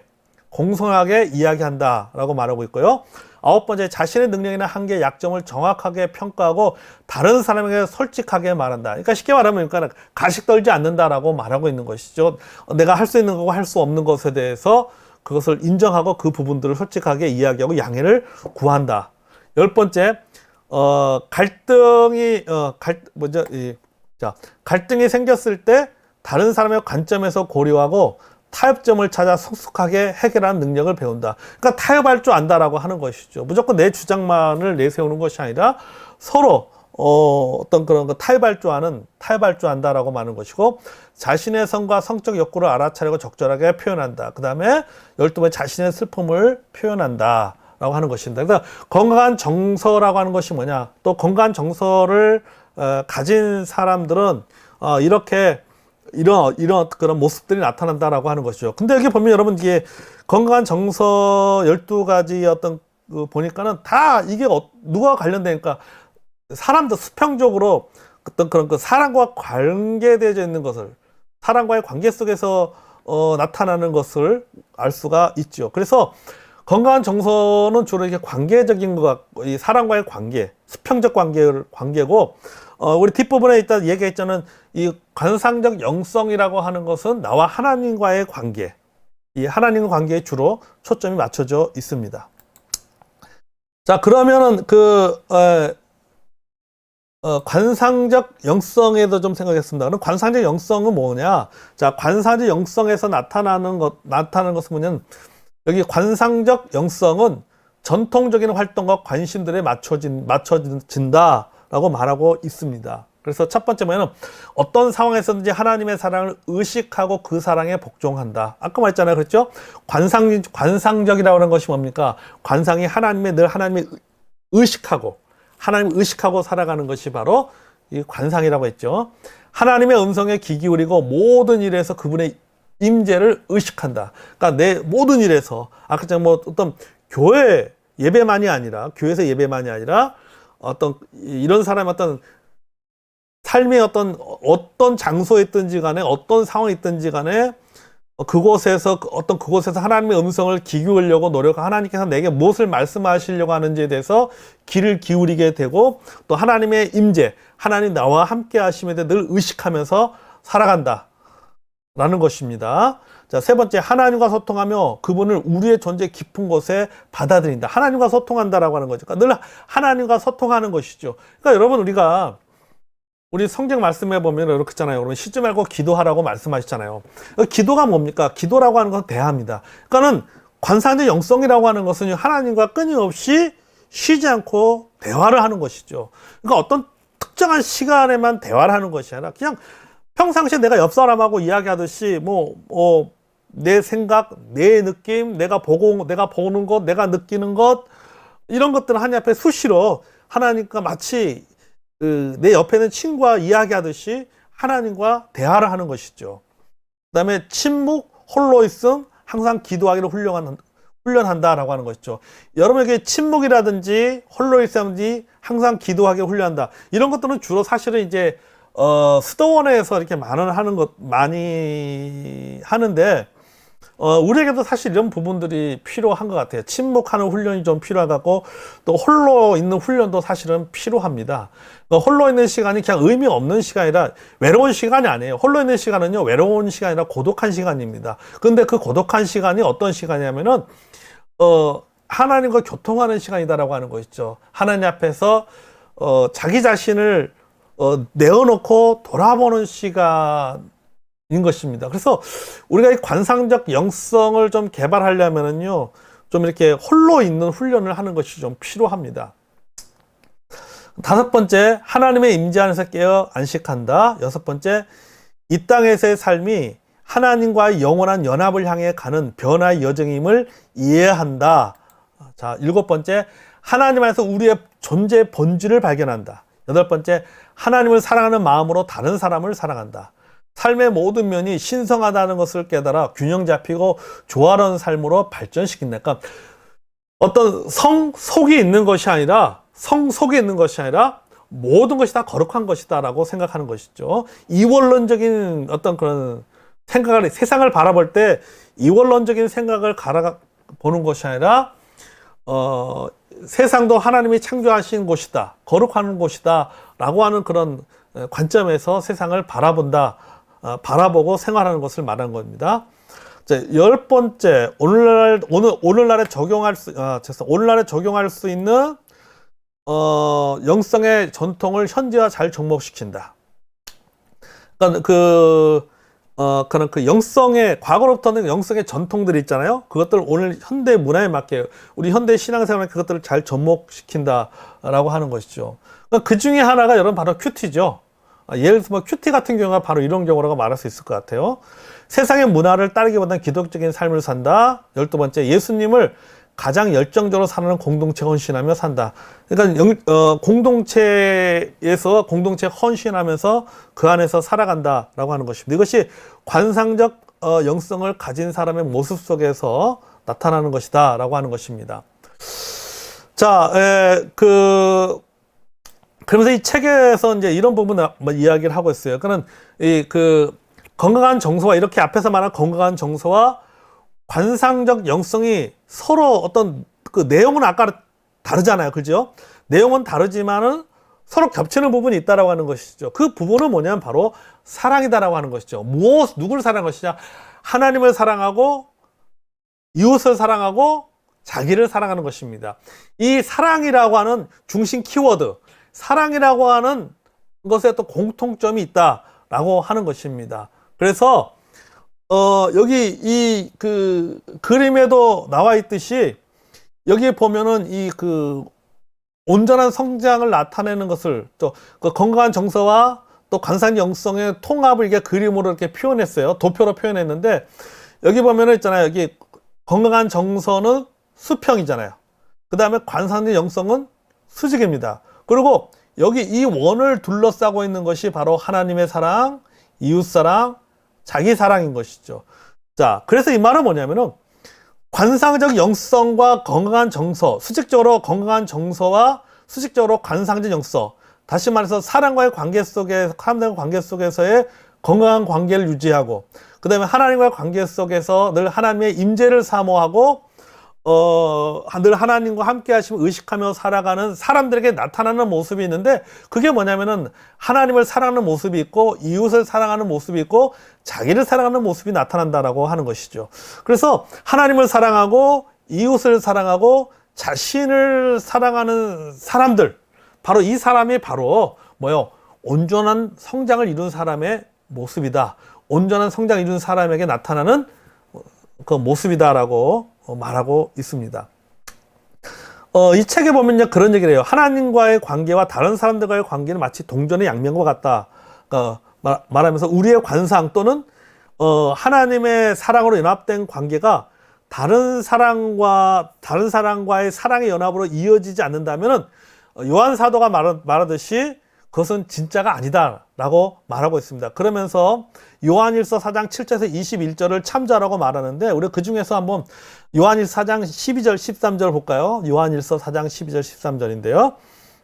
이야기한다라고 말하고 있고요. 아홉 번째, 자신의 능력이나 한계, 약점을 정확하게 평가하고 다른 사람에게 솔직하게 말한다. 그러니까 쉽게 말하면 가식 떨지 않는다라고 말하고 있는 것이죠. 내가 할 수 있는 거고 할 수 없는 것에 대해서 그것을 인정하고 그 부분들을 솔직하게 이야기하고 양해를 구한다. 열 번째, 갈등이 생겼을 때 다른 사람의 관점에서 고려하고 타협점을 찾아 속속하게 해결하는 능력을 배운다. 그러니까 타협할 줄 안다라고 하는 것이죠. 무조건 내 주장만을 내세우는 것이 아니라 서로 어떤 그런 거 타협할 줄 안다라고 말하는 것이고, 자신의 성과 성적 욕구를 알아차리고 적절하게 표현한다. 그 다음에 12번째, 자신의 슬픔을 표현한다 라고 하는 것입니다. 그래서 건강한 정서라고 하는 것이 뭐냐, 또 건강한 정서를 가진 사람들은 이런 그런 모습들이 나타난다라고 하는 것이죠. 근데 여기 보면 여러분, 이게 건강한 정서 12가지 어떤 보니까는 다 이게 누가 관련되니까 사람들 수평적으로 어떤 그런 그 사람과 관계되어 있는 것을, 사람과의 관계 속에서 나타나는 것을 알 수가 있죠. 그래서 건강한 정서는 주로 이렇게 관계적인 것 같고, 이 사람과의 관계, 수평적 관계고, 우리 뒷부분에 일단 얘기했잖아요. 이 관상적 영성이라고 하는 것은 나와 하나님과의 관계, 이 하나님과 관계에 주로 초점이 맞춰져 있습니다. 자, 그러면은 관상적 영성에도 좀 생각했습니다. 그럼 관상적 영성은 뭐냐? 자, 관상적 영성에서 나타나는 것은 뭐냐면, 여기 관상적 영성은 전통적인 활동과 관심들에 맞춰진다라고 말하고 있습니다. 그래서 첫 번째 뭐냐면, 어떤 상황에서든지 하나님의 사랑을 의식하고 그 사랑에 복종한다. 아까 말했잖아요. 그렇죠? 관상적이라고 하는 것이 뭡니까? 관상이 늘 하나님을 의식하고 살아가는 것이 바로 이 관상이라고 했죠. 하나님의 음성에 귀 기울이고 모든 일에서 그분의 임재를 의식한다. 그러니까 내 모든 일에서, 아까 제가 뭐 어떤 교회에서 예배만이 아니라 어떤 이런 사람의 어떤 삶의 어떤 장소에 있든지 간에 어떤 상황에 있든지 간에 그곳에서 하나님의 음성을 기울이려고 노력하고 하나님께서 내게 무엇을 말씀하시려고 하는지에 대해서 귀를 기울이게 되고 또 하나님의 임재, 하나님 나와 함께 하심에 대해 늘 의식하면서 살아간다 라는 것입니다. 자, 세 번째, 하나님과 소통하며 그분을 우리의 존재 깊은 곳에 받아들인다. 하나님과 소통한다라고 하는 거죠. 그러니까 늘 하나님과 소통하는 것이죠. 그러니까 여러분, 우리 성경 말씀해 보면 이렇게 있잖아요. 여러분, 쉬지 말고 기도하라고 말씀하셨잖아요. 기도가 뭡니까? 기도라고 하는 것은 대화입니다. 그러니까는 관상적 영성이라고 하는 것은 하나님과 끊임없이 쉬지 않고 대화를 하는 것이죠. 그러니까 어떤 특정한 시간에만 대화를 하는 것이 아니라 그냥 평상시에 내가 옆 사람하고 이야기하듯이 내 생각, 내 느낌, 내가 보는 것, 내가 느끼는 것, 이런 것들을 하나님 앞에 수시로 하나님과 마치 내 옆에 있는 친구와 이야기하듯이 하나님과 대화를 하는 것이죠. 그 다음에 침묵, 홀로 있음, 항상 기도하기를 훈련한다라고 하는 것이죠. 여러분에게 침묵이라든지 홀로 있음인지 항상 기도하기를 훈련한다. 이런 것들은 주로 사실은 이제 수도원에서 이렇게 많이 하는데 우리에게도 사실 이런 부분들이 필요한 것 같아요. 침묵하는 훈련이 좀 필요하고 또 홀로 있는 훈련도 사실은 필요합니다. 홀로 있는 시간이 그냥 의미 없는 시간이라 외로운 시간이 아니에요. 홀로 있는 시간은요, 외로운 시간이 아니라 고독한 시간입니다. 근데 그 고독한 시간이 어떤 시간이냐면은 하나님과 교통하는 시간이다라고 하는 것이죠. 하나님 앞에서 자기 자신을 내어놓고 돌아보는 시간인 것입니다. 그래서 우리가 이 관상적 영성을 좀 개발하려면은요, 좀 이렇게 홀로 있는 훈련을 하는 것이 좀 필요합니다. 다섯 번째, 하나님의 임재 안에서 깨어 안식한다. 여섯 번째, 이 땅에서의 삶이 하나님과의 영원한 연합을 향해 가는 변화의 여정임을 이해한다. 자, 일곱 번째, 하나님 안에서 우리의 존재의 본질을 발견한다. 여덟 번째, 하나님을 사랑하는 마음으로 다른 사람을 사랑한다. 삶의 모든 면이 신성하다는 것을 깨달아 균형 잡히고 조화로운 삶으로 발전시킨다. 그러니까 어떤 속이 있는 것이 아니라 모든 것이 다 거룩한 것이다 라고 생각하는 것이죠. 이원론적인 어떤 그런 세상을 바라볼 때 이원론적인 생각을 보는 것이 아니라 세상도 하나님이 창조하신 곳이다, 거룩한 곳이다 라고 하는 그런 관점에서 세상을 바라보고 생활하는 것을 말하는 겁니다. 자, 열 번째, 오늘날에 적용할 수 있는 영성의 전통을 현재와 잘 접목시킨다. 그러니까 그 영성의, 과거로부터는 영성의 전통들이 있잖아요. 그것들 오늘 현대 문화에 맞게, 우리 현대 신앙생활에 그것들을 잘 접목시킨다라고 하는 것이죠. 그러니까 그 중에 하나가 여러분 바로 큐티죠. 예를 들어서 큐티 같은 경우가 바로 이런 경우라고 말할 수 있을 것 같아요. 세상의 문화를 따르기보다는 기독적인 삶을 산다. 12번째, 예수님을 가장 열정적으로 사는 공동체 헌신하며 산다. 그러니까 공동체에서 공동체 헌신하면서 그 안에서 살아간다라고 하는 것입니다. 이것이 관상적 영성을 가진 사람의 모습 속에서 나타나는 것이다라고 하는 것입니다. 자, 그러면서 이 책에서 이제 이런 부분을 이야기를 하고 있어요. 그러니까 건강한 정서와, 이렇게 앞에서 말한 건강한 정서와 관상적 영성이 서로 어떤 내용은 아까 다르잖아요. 그죠? 내용은 다르지만은 서로 겹치는 부분이 있다라고 하는 것이죠. 그 부분은 뭐냐면 바로 사랑이다라고 하는 것이죠. 누구를 사랑하는 것이냐? 하나님을 사랑하고 이웃을 사랑하고 자기를 사랑하는 것입니다. 이 사랑이라고 하는 중심 키워드, 사랑이라고 하는 것에 또 공통점이 있다라고 하는 것입니다. 그래서 여기 그림에도 나와 있듯이 여기에 보면은 온전한 성장을 나타내는 것을 또 그 건강한 정서와 또 관상 영성의 통합을 이게 그림으로 이렇게 표현했어요. 도표로 표현했는데 여기 보면은 있잖아요. 여기 건강한 정서는 수평이잖아요. 그 다음에 관상적 영성은 수직입니다. 그리고 여기 이 원을 둘러싸고 있는 것이 바로 하나님의 사랑, 이웃 사랑, 자기 사랑인 것이죠. 자, 그래서 이 말은 뭐냐면은 관상적 영성과 건강한 정서, 수직적으로 건강한 정서와 수직적으로 관상적 영성, 다시 말해서 사람과의 관계 속에, 사람들과의 관계 속에서의 건강한 관계를 유지하고, 그 다음에 하나님과의 관계 속에서 늘 하나님의 임재를 사모하고, 늘 하나님과 함께 하시면 의식하며 살아가는 사람들에게 나타나는 모습이 있는데, 그게 뭐냐면은 하나님을 사랑하는 모습이 있고, 이웃을 사랑하는 모습이 있고, 자기를 사랑하는 모습이 나타난다라고 하는 것이죠. 그래서 하나님을 사랑하고, 이웃을 사랑하고, 자신을 사랑하는 사람들, 바로 이 사람이 바로 뭐요? 온전한 성장을 이룬 사람의 모습이다. 온전한 성장을 이룬 사람에게 나타나는 그 모습이다라고 말하고 있습니다. 이 책에 보면요, 그런 얘기를 해요. 하나님과의 관계와 다른 사람들과의 관계는 마치 동전의 양면과 같다. 말하면서 우리의 관상 또는 하나님의 사랑으로 연합된 관계가 다른 사람과의 사랑의 연합으로 이어지지 않는다면은 요한 사도가 말하듯이 그것은 진짜가 아니다라고 말하고 있습니다. 그러면서 요한일서 4장 7절에서 21절을 참조하라고 말하는데, 우리 그 중에서 한번 요한일서 4장 12절 13절 볼까요? 요한일서 4장 12절 13절인데요.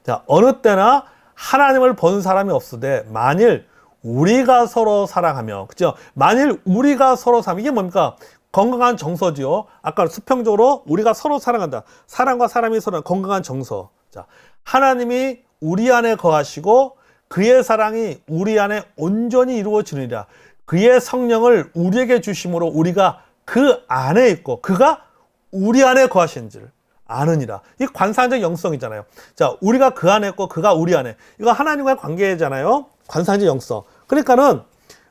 자, 어느 때나 하나님을 본 사람이 없으되 만일 우리가 서로 사랑하며, 그죠? 만일 우리가 서로 사랑, 이게 뭡니까? 건강한 정서지요. 아까 수평적으로 우리가 서로 사랑한다. 사람과 사람이 서로 건강한 정서. 자, 하나님이 우리 안에 거하시고 그의 사랑이 우리 안에 온전히 이루어지느니라. 그의 성령을 우리에게 주심으로 우리가 그 안에 있고 그가 우리 안에 거하신 줄 아느니라. 이 관상적 영성이잖아요. 자, 우리가 그 안에 있고 그가 우리 안에. 이거 하나님과의 관계잖아요. 관상적 영성. 그러니까는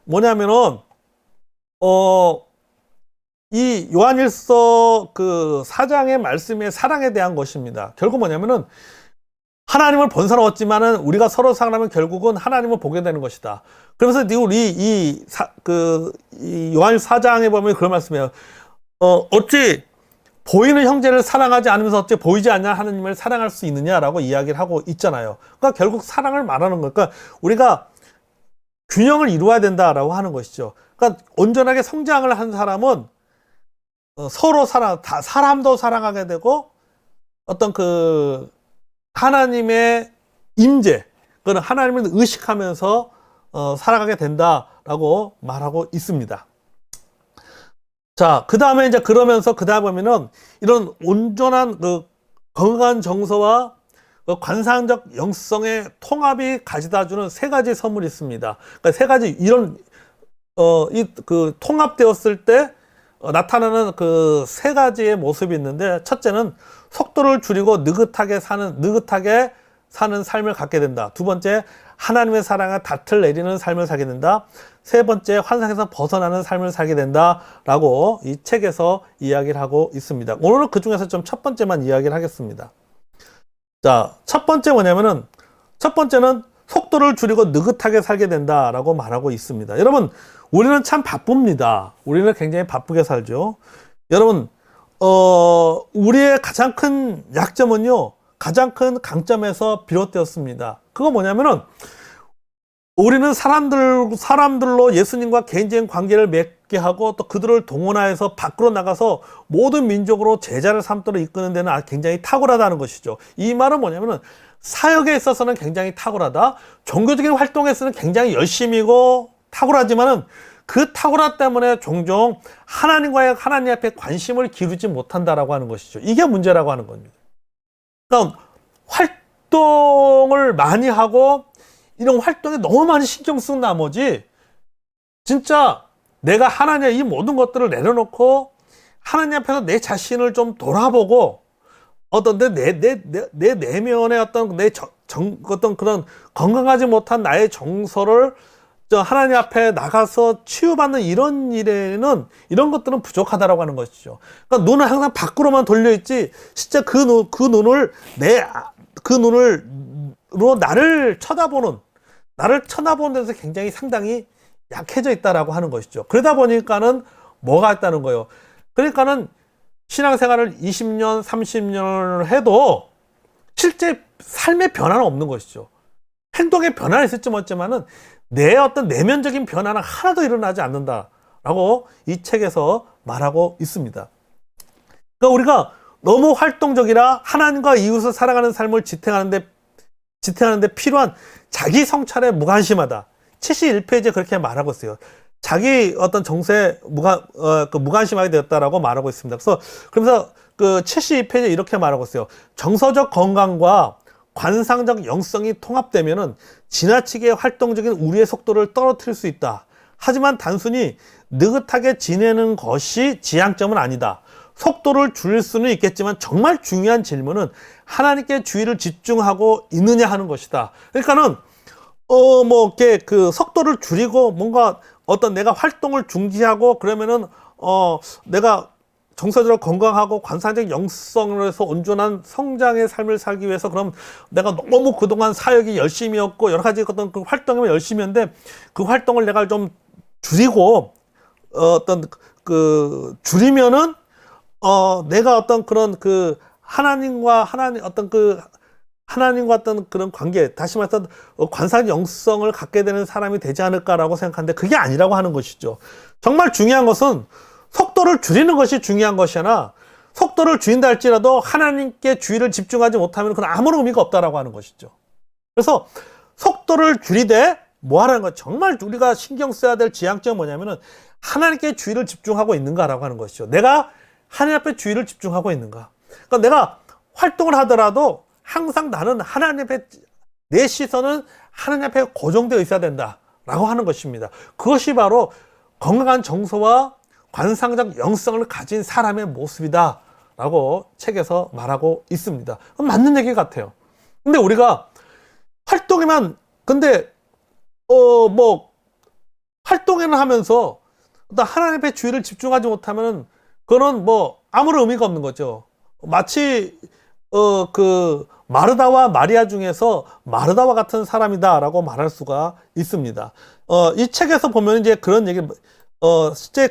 뭐냐면은 이 요한일서 그 4장의 말씀의 사랑에 대한 것입니다. 결국 뭐냐면은 하나님을 본 사람 없지만은 우리가 서로 사랑하면 결국은 하나님을 보게 되는 것이다. 그러면서 우리 이 요한일서 4장에 보면 그런 말씀이에요. 어찌 보이는 형제를 사랑하지 않으면서 어찌 보이지 않는 하나님을 사랑할 수 있느냐라고 이야기를 하고 있잖아요. 그러니까 결국 사랑을 말하는 거니까 그러니까 우리가 균형을 이루어야 된다라고 하는 것이죠. 그러니까 온전하게 성장을 한 사람은 서로 사람도 사랑하게 되고 어떤 그 하나님의 임재, 그건 하나님을 의식하면서 살아가게 된다라고 말하고 있습니다. 자, 그 다음에 이제 그러면서 그 다음에 보면은 이런 온전한 그 건강한 정서와 그 관상적 영성의 통합이 가져다 주는 세 가지 선물이 있습니다. 그러니까 세 가지 이런 그 통합되었을 때 나타나는 그 세 가지의 모습이 있는데, 첫째는 속도를 줄이고 느긋하게 사는 삶을 갖게 된다. 두 번째, 하나님의 사랑에 닷을 내리는 삶을 살게 된다. 세 번째, 환상에서 벗어나는 삶을 살게 된다라고 이 책에서 이야기를 하고 있습니다. 오늘은 그 중에서 좀 첫 번째만 이야기를 하겠습니다. 자, 첫 번째는 속도를 줄이고 느긋하게 살게 된다라고 말하고 있습니다. 여러분, 우리는 참 바쁩니다. 우리는 굉장히 바쁘게 살죠. 여러분, 우리의 가장 큰 약점은요, 가장 큰 강점에서 비롯되었습니다. 그거 뭐냐면은, 우리는 사람들로 예수님과 개인적인 관계를 맺게 하고 또 그들을 동원하여서 밖으로 나가서 모든 민족으로 제자를 삼도록 이끄는 데는 굉장히 탁월하다는 것이죠. 이 말은 뭐냐면은, 사역에 있어서는 굉장히 탁월하다. 종교적인 활동에서는 굉장히 열심이고 탁월하지만은 그 탁월함 때문에 종종 하나님 앞에 관심을 기울이지 못한다라고 하는 것이죠. 이게 문제라고 하는 겁니다. 그러니까 활동을 많이 하고 이런 활동에 너무 많이 신경 쓴 나머지 진짜 내가 하나님의 이 모든 것들을 내려놓고 하나님 앞에서 내 자신을 좀 돌아보고 어떤 내 내면의 어떤 어떤 그런 건강하지 못한 나의 정서를 하나님 앞에 나가서 치유받는 이런 일에는 이런 것들은 부족하다라고 하는 것이죠. 그러니까 눈은 항상 밖으로만 돌려 있지 진짜 그 눈으로 나를 쳐다보는 데서 굉장히 상당히 약해져 있다라고 하는 것이죠. 그러다 보니까는 뭐가 있다는 거예요. 그러니까는 신앙생활을 20년, 30년을 해도 실제 삶의 변화는 없는 것이죠. 행동의 변화는 있을지 모르지만은 내 어떤 내면적인 변화는 하나도 일어나지 않는다라고 이 책에서 말하고 있습니다. 그러니까 우리가 너무 활동적이라 하나님과 이웃을 사랑하는 삶을 지탱하는데 지탱하는데 필요한 자기 성찰에 무관심하다. 71페이지에 그렇게 말하고 있어요. 자기 어떤 정서에 무관심하게 되었다라고 말하고 있습니다. 그러면서 그 72페이지에 이렇게 말하고 있어요. 정서적 건강과 관상적 영성이 통합되면은 지나치게 활동적인 우리의 속도를 떨어뜨릴 수 있다. 하지만 단순히 느긋하게 지내는 것이 지향점은 아니다. 속도를 줄일 수는 있겠지만 정말 중요한 질문은 하나님께 주의를 집중하고 있느냐 하는 것이다. 그러니까는 이렇게 그 속도를 줄이고 뭔가 어떤 내가 활동을 중지하고 그러면은 내가 정서적으로 건강하고 관상적 영성을 해서 온전한 성장의 삶을 살기 위해서 그럼 내가 너무 그동안 사역이 열심히였고 여러 가지 어떤 그 활동에 열심히 했는데 그 활동을 내가 좀 줄이고 줄이면은 내가 어떤 그런 그 하나님과 어떤 그런 관계, 다시 말해서 관상 영성을 갖게 되는 사람이 되지 않을까라고 생각하는데 그게 아니라고 하는 것이죠. 정말 중요한 것은 속도를 줄이는 것이 중요한 것이 아니라 속도를 줄인다 할지라도 하나님께 주의를 집중하지 못하면 그건 아무런 의미가 없다라고 하는 것이죠. 그래서 속도를 줄이되 뭐 하라는 거, 정말 우리가 신경 써야 될 지향점은 뭐냐면은 하나님께 주의를 집중하고 있는가라고 하는 것이죠. 내가 하나님 앞에 주의를 집중하고 있는가. 그러니까 내가 활동을 하더라도 항상 나는 하나님 앞에, 내 시선은 하나님 앞에 고정되어 있어야 된다라고 하는 것입니다. 그것이 바로 건강한 정서와 관상적 영성을 가진 사람의 모습이다라고 책에서 말하고 있습니다. 맞는 얘기 같아요. 근데 우리가 활동에만, 근데 활동에는 하면서 하나님 앞에 주의를 집중하지 못하면 그거는 아무런 의미가 없는 거죠. 마치 마르다와 마리아 중에서 마르다와 같은 사람이다라고 말할 수가 있습니다. 이 책에서 보면 이제 그런 얘기, 실제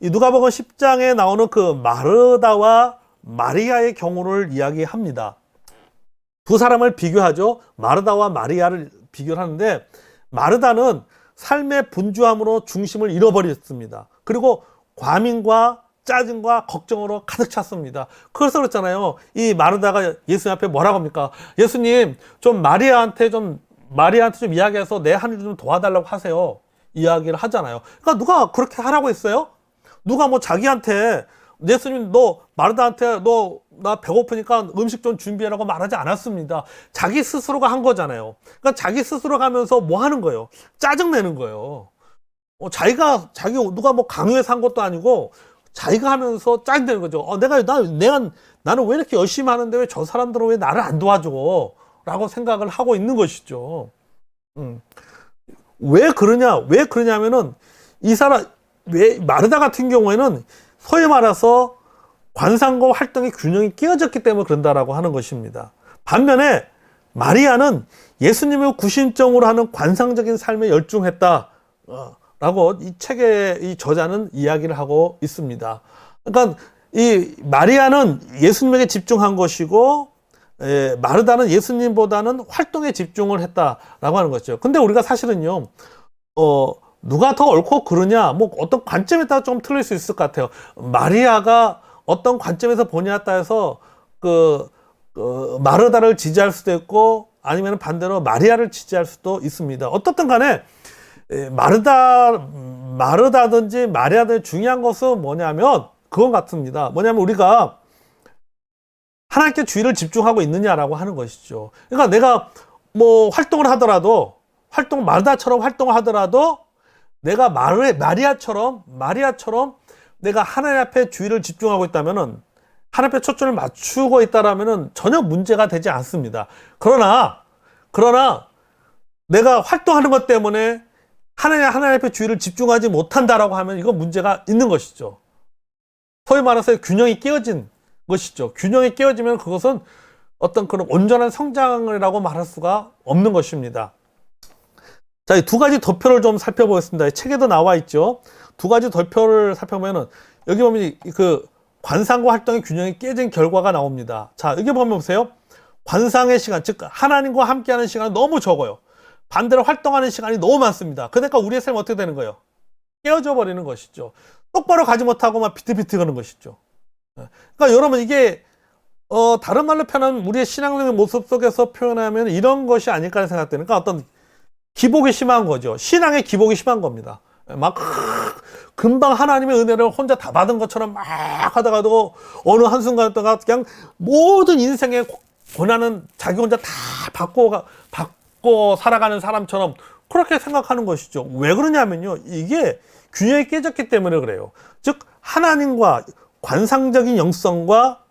이 누가복음 10장에 나오는 그 마르다와 마리아의 경우를 이야기합니다. 두 사람을 비교하죠. 마르다와 마리아를 비교를 하는데, 마르다는 삶의 분주함으로 중심을 잃어버렸습니다. 그리고 과민과 짜증과 걱정으로 가득 찼습니다. 그래서 그렇잖아요. 이 마르다가 예수님 앞에 뭐라고 합니까? 예수님, 좀 마리아한테 좀 이야기해서 내 하늘 좀 도와달라고 하세요. 이야기를 하잖아요. 그러니까 누가 그렇게 하라고 했어요? 누가 자기한테, 예수님, 마르다한테 나 배고프니까 음식 좀 준비해라고 말하지 않았습니다. 자기 스스로가 한 거잖아요. 그러니까 자기 스스로 가면서 뭐 하는 거예요? 짜증내는 거예요. 누가 강요해서 한 것도 아니고, 자기가 하면서 짜증내는 거죠. 나는 왜 이렇게 열심히 하는데 왜 저 사람들은 왜 나를 안 도와줘? 라고 생각을 하고 있는 것이죠. 왜 그러냐면은, 마르다 같은 경우에는 소위 말해서 관상과 활동의 균형이 깨어졌기 때문에 그런다라고 하는 것입니다. 반면에 마리아는 예수님을 구심점으로 하는 관상적인 삶에 열중했다. 라고 이 책의 이 저자는 이야기를 하고 있습니다. 그러니까 이 마리아는 예수님에게 집중한 것이고, 마르다는 예수님보다는 활동에 집중을 했다라고 하는 거죠. 근데 우리가 사실은요, 누가 더 옳고 그르냐, 어떤 관점에 따라 좀 틀릴 수 있을 것 같아요. 마리아가 어떤 관점에서 보냐에 따라서 마르다를 지지할 수도 있고, 아니면 반대로 마리아를 지지할 수도 있습니다. 어떻든 간에 마르다든지 마리아든지 중요한 것은 뭐냐면 그건 같습니다. 뭐냐면 우리가 하나님께 주의를 집중하고 있느냐라고 하는 것이죠. 그러니까 내가 활동을 하더라도, 마르다처럼 활동을 하더라도 내가 마리아처럼 내가 하나님 앞에 주의를 집중하고 있다면은, 하나님 앞에 초점을 맞추고 있다라면은 전혀 문제가 되지 않습니다. 그러나 내가 활동하는 것 때문에 하나님 앞에 주의를 집중하지 못한다라고 하면 이건 문제가 있는 것이죠. 소위 말해서 균형이 깨어진 것이죠. 균형이 깨어지면 그것은 어떤 그런 온전한 성장이라고 말할 수가 없는 것입니다. 자, 이 두 가지 도표를 좀 살펴보겠습니다. 책에도 나와 있죠. 두 가지 도표를 살펴보면은 여기 보면 그 관상과 활동의 균형이 깨진 결과가 나옵니다. 자, 여기 보면 보세요. 관상의 시간, 즉 하나님과 함께하는 시간은 너무 적어요. 반대로 활동하는 시간이 너무 많습니다. 그러니까 우리의 삶은 어떻게 되는 거예요? 깨어져 버리는 것이죠. 똑바로 가지 못하고 막 비틀비틀 거는 것이죠. 그러니까 여러분, 이게 다른 말로 표현하면 우리의 신앙적인 모습 속에서 표현하면 이런 것이 아닐까 생각되니까 어떤 기복이 심한 거죠. 신앙의 기복이 심한 겁니다. 막 금방 하나님의 은혜를 혼자 다 받은 것처럼 막 하다가도 어느 한순간 동안 그냥 모든 인생의 고난은 자기 혼자 다 받고 살아가는 사람처럼 그렇게 생각하는 것이죠. 왜 그러냐면요. 이게 균형이 깨졌기 때문에 그래요. 즉 하나님과 관상적인 영성과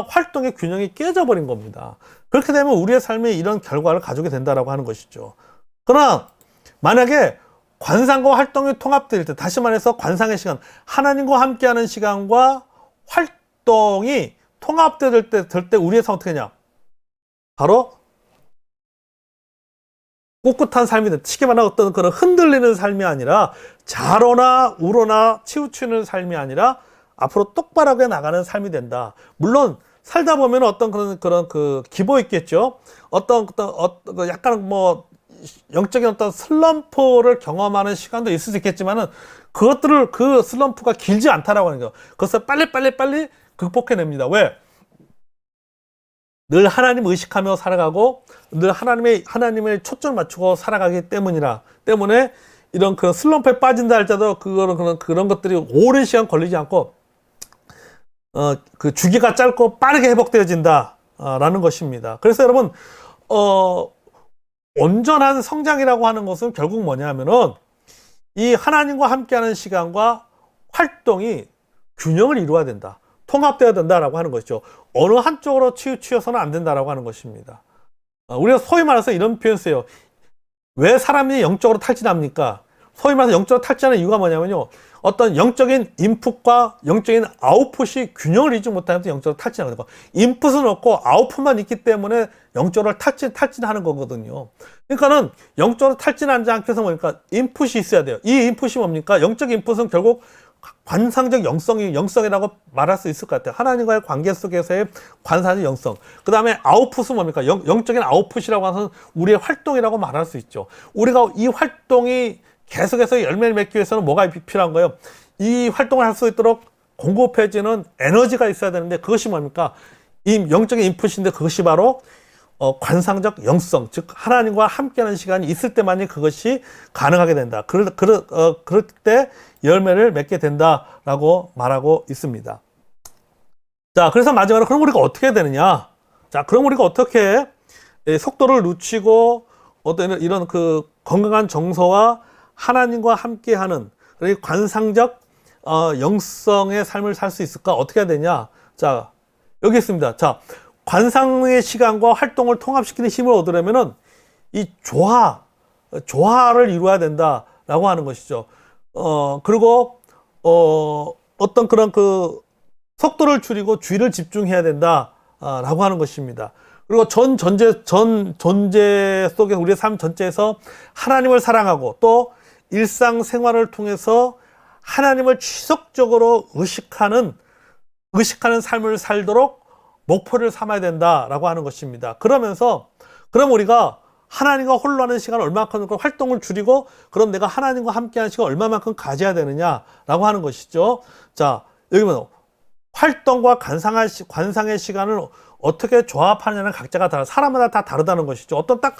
활동의 균형이 깨져버린 겁니다. 그렇게 되면 우리의 삶이 이런 결과를 가지게 된다라고 하는 것이죠. 그러나 만약에 관상과 활동이 통합될 때, 다시 말해서 관상의 시간, 하나님과 함께하는 시간과 활동이 통합될 때 우리의 삶은 어떻게 되냐? 바로 꿋꿋한 삶이 돼. 쉽게 말하면 어떤 그런 흔들리는 삶이 아니라 좌로나 우로나 치우치는 삶이 아니라 앞으로 똑바르게 나가는 삶이 된다. 물론 살다 보면 어떤 그런 기보 있겠죠. 어떤 약간 뭐 영적인 어떤 슬럼프를 경험하는 시간도 있을 수 있겠지만은 그 슬럼프가 길지 않다라고 하는 거예요. 그것을 빨리 극복해냅니다. 왜? 늘 하나님 의식하며 살아가고 늘 하나님의 초점을 맞추고 살아가기 때문에 이런 그 슬럼프에 빠진다 할지라도 그런 것들이 오랜 시간 걸리지 않고 그 주기가 짧고 빠르게 회복되어진다 라는 것입니다. 그래서 여러분 온전한 성장이라고 하는 것은 결국 뭐냐면은 이 하나님과 함께하는 시간과 활동이 균형을 이루어야 된다. 통합되어야 된다라고 하는 것이죠. 어느 한쪽으로 치우쳐서는 안 된다라고 하는 것입니다. 우리가 소위 말해서 이런 표현 써요. 왜 사람이 영적으로 탈진합니까? 소위 말해서 영적으로 탈진하는 이유가 뭐냐면요. 어떤 영적인 인풋과 영적인 아웃풋이 균형을 이루지 못하면서 영적으로 탈진하는 거예요. 인풋은 없고 아웃풋만 있기 때문에 영적으로 탈진하는 거거든요. 그러니까는 영적으로 탈진하지 않기 위해서 뭡니까? 인풋이 있어야 돼요. 이 인풋이 뭡니까? 영적 인풋은 결국 관상적 영성이라고 말할 수 있을 것 같아요. 하나님과의 관계 속에서의 관상적 영성. 그 다음에 아웃풋은 뭡니까? 영적인 아웃풋이라고 하는 우리의 활동이라고 말할 수 있죠. 우리가 이 활동이 계속해서 열매를 맺기 위해서는 뭐가 필요한 거예요? 이 활동을 할 수 있도록 공급해지는 에너지가 있어야 되는데 그것이 뭡니까? 이 영적인 인풋인데 그것이 바로 관상적 영성, 즉 하나님과 함께하는 시간이 있을 때만이 그것이 가능하게 된다. 그럴 때 열매를 맺게 된다라고 말하고 있습니다. 자, 그래서 마지막으로 그럼 우리가 어떻게 해야 되느냐? 자, 그럼 우리가 어떻게 속도를 늦추고 어떤 이런 그 건강한 정서와 하나님과 함께하는 그리고 관상적 영성의 삶을 살 수 있을까? 어떻게 해야 되냐? 자, 여기 있습니다. 자, 관상의 시간과 활동을 통합시키는 힘을 얻으려면은 이 조화를 이루어야 된다라고 하는 것이죠. 그리고 어떤 그런 그 속도를 줄이고 주의를 집중해야 된다라고 하는 것입니다. 그리고 전 존재 속에 우리의 삶 전체에서 하나님을 사랑하고 또 일상생활을 통해서 하나님을 지속적으로 의식하는 삶을 살도록 목표를 삼아야 된다라고 하는 것입니다. 그럼 우리가 하나님과 홀로 하는 시간을 얼마만큼 활동을 줄이고 그럼 내가 하나님과 함께하는 시간을 얼마만큼 가져야 되느냐라고 하는 것이죠. 자, 여기 보면 활동과 관상의 시간을 어떻게 조합하느냐는 각자가 다르다. 사람마다 다 다르다는 것이죠. 어떤 딱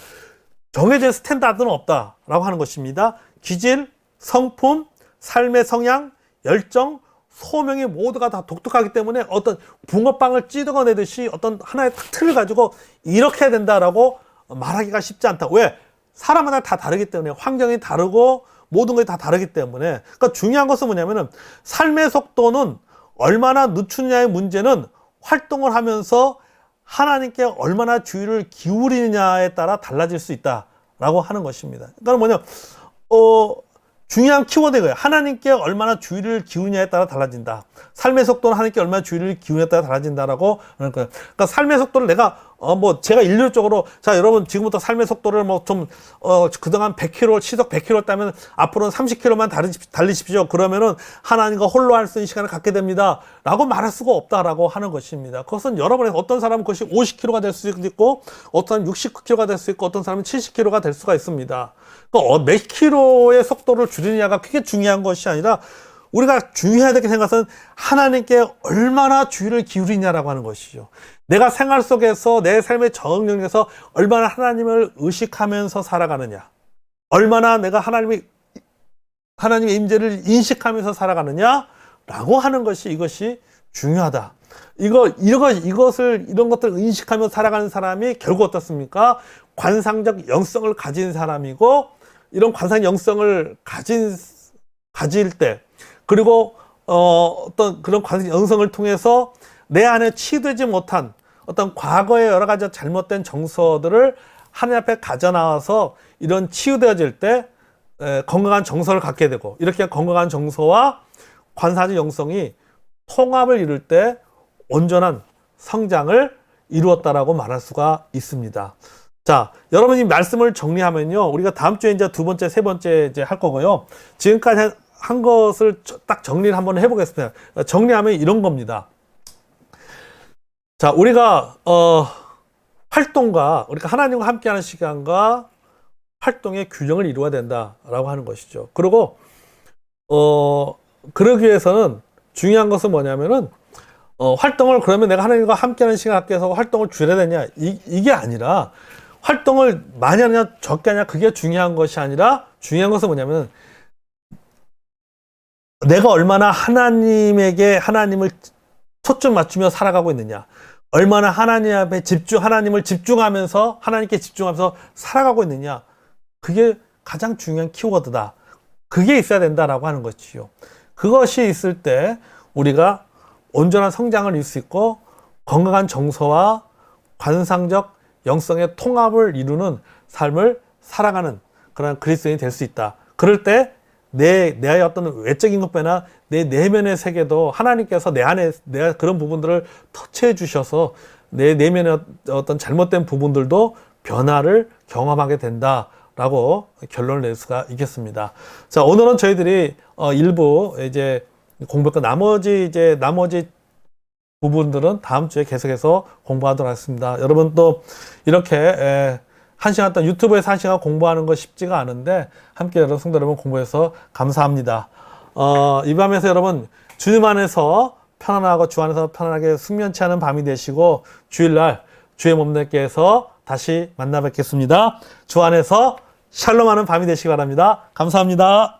정해진 스탠다드는 없다라고 하는 것입니다. 기질, 성품, 삶의 성향, 열정, 소명이 모두가 다 독특하기 때문에 어떤 붕어빵을 찢어내듯이 어떤 하나의 틀을 가지고 이렇게 해야 된다라고 말하기가 쉽지 않다. 왜? 사람마다 다 다르기 때문에 환경이 다르고 모든 것이 다 다르기 때문에. 그러니까 중요한 것은 뭐냐면은 삶의 속도는 얼마나 늦추느냐의 문제는 활동을 하면서 하나님께 얼마나 주의를 기울이느냐에 따라 달라질 수 있다라고 하는 것입니다. 그러니까 중요한 키워드가 이거예요. 하나님께 얼마나 주의를 기울이냐에 따라 달라진다. 삶의 속도는 하나님께 얼마나 주의를 기울이냐에 따라 달라진다라고 하는 거예요. 그러니까 삶의 속도를 내가 제가 일률적으로 자 여러분 지금부터 삶의 속도를 그동안 100km 시속 100km 따면 앞으로는 30km만 달리십시오. 그러면은 하나님과 홀로 할 수 있는 시간을 갖게 됩니다라고 말할 수가 없다라고 하는 것입니다. 그것은 여러분의 어떤 사람은 그것이 50km가 될 수 있고 어떤 사람은 69km가 될 수 있고 어떤 사람은 70km가 될 수가 있습니다. 그러니까 몇 킬로의 속도를 줄이느냐가 크게 중요한 것이 아니라 우리가 중요해야 될 생각은 하나님께 얼마나 주의를 기울이냐라고 하는 것이죠. 내가 생활 속에서 내 삶의 정령에서 얼마나 하나님을 의식하면서 살아가느냐, 얼마나 내가 하나님의 임재를 인식하면서 살아가느냐라고 하는 것이 이것이 중요하다. 이런 것들을 인식하며 살아가는 사람이 결국 어떻습니까? 관상적 영성을 가진 사람이고, 이런 관상 영성을 가질 때, 그리고 어떤 그런 관상 영성을 통해서 내 안에 치유되지 못한 어떤 과거의 여러 가지 잘못된 정서들을 하나님 앞에 가져 나와서 이런 치유되어질 때 건강한 정서를 갖게 되고, 이렇게 건강한 정서와 관사적 영성이 통합을 이룰 때 온전한 성장을 이루었다라고 말할 수가 있습니다. 자, 여러분이 말씀을 정리하면요, 우리가 다음 주에 이제 두 번째, 세 번째 이제 할 거고요. 지금까지 한 것을 딱 정리를 한번 해보겠습니다. 정리하면 이런 겁니다. 자, 우리가 우리가 하나님과 함께하는 시간과 활동의 균형을 이루어야 된다라고 하는 것이죠. 그리고 그러기 위해서는 중요한 것은 뭐냐면은 활동을, 그러면 내가 하나님과 함께하는 시간 합계해서 활동을 줄여야 되냐, 이게 아니라, 활동을 많이 하느냐 적게 하느냐 그게 중요한 것이 아니라, 중요한 것은 뭐냐면 내가 얼마나 하나님을 초점 맞추며 살아가고 있느냐, 얼마나 하나님께 집중하면서 하나님께 집중하면서 살아가고 있느냐, 그게 가장 중요한 키워드다. 그게 있어야 된다라고 하는 것이요. 그것이 있을 때 우리가 온전한 성장을 이룰 수 있고, 건강한 정서와 관상적 영성의 통합을 이루는 삶을 살아가는 그런 그리스도인이 될 수 있다. 그럴 때 내 어떤 외적인 것보다 내 내면의 세계도 하나님께서 내 안에 내가 그런 부분들을 터치해 주셔서 내 내면의 어떤 잘못된 부분들도 변화를 경험하게 된다라고 결론을 낼 수가 있겠습니다. 자, 오늘은 저희들이 일부 이제 공부했고, 나머지 부분들은 다음 주에 계속해서 공부하도록 하겠습니다. 여러분 또 이렇게 1시간 동안 유튜브에서 1시간 공부하는 거 쉽지가 않은데, 함께 여러분, 성도 여러분 공부해서 감사합니다. 이 밤에서 여러분 주님 안에서 편안하고 주 안에서 편안하게 숙면치 않은 밤이 되시고, 주일날 주의 몸들께서 다시 만나 뵙겠습니다. 주 안에서 샬롬하는 밤이 되시기 바랍니다. 감사합니다.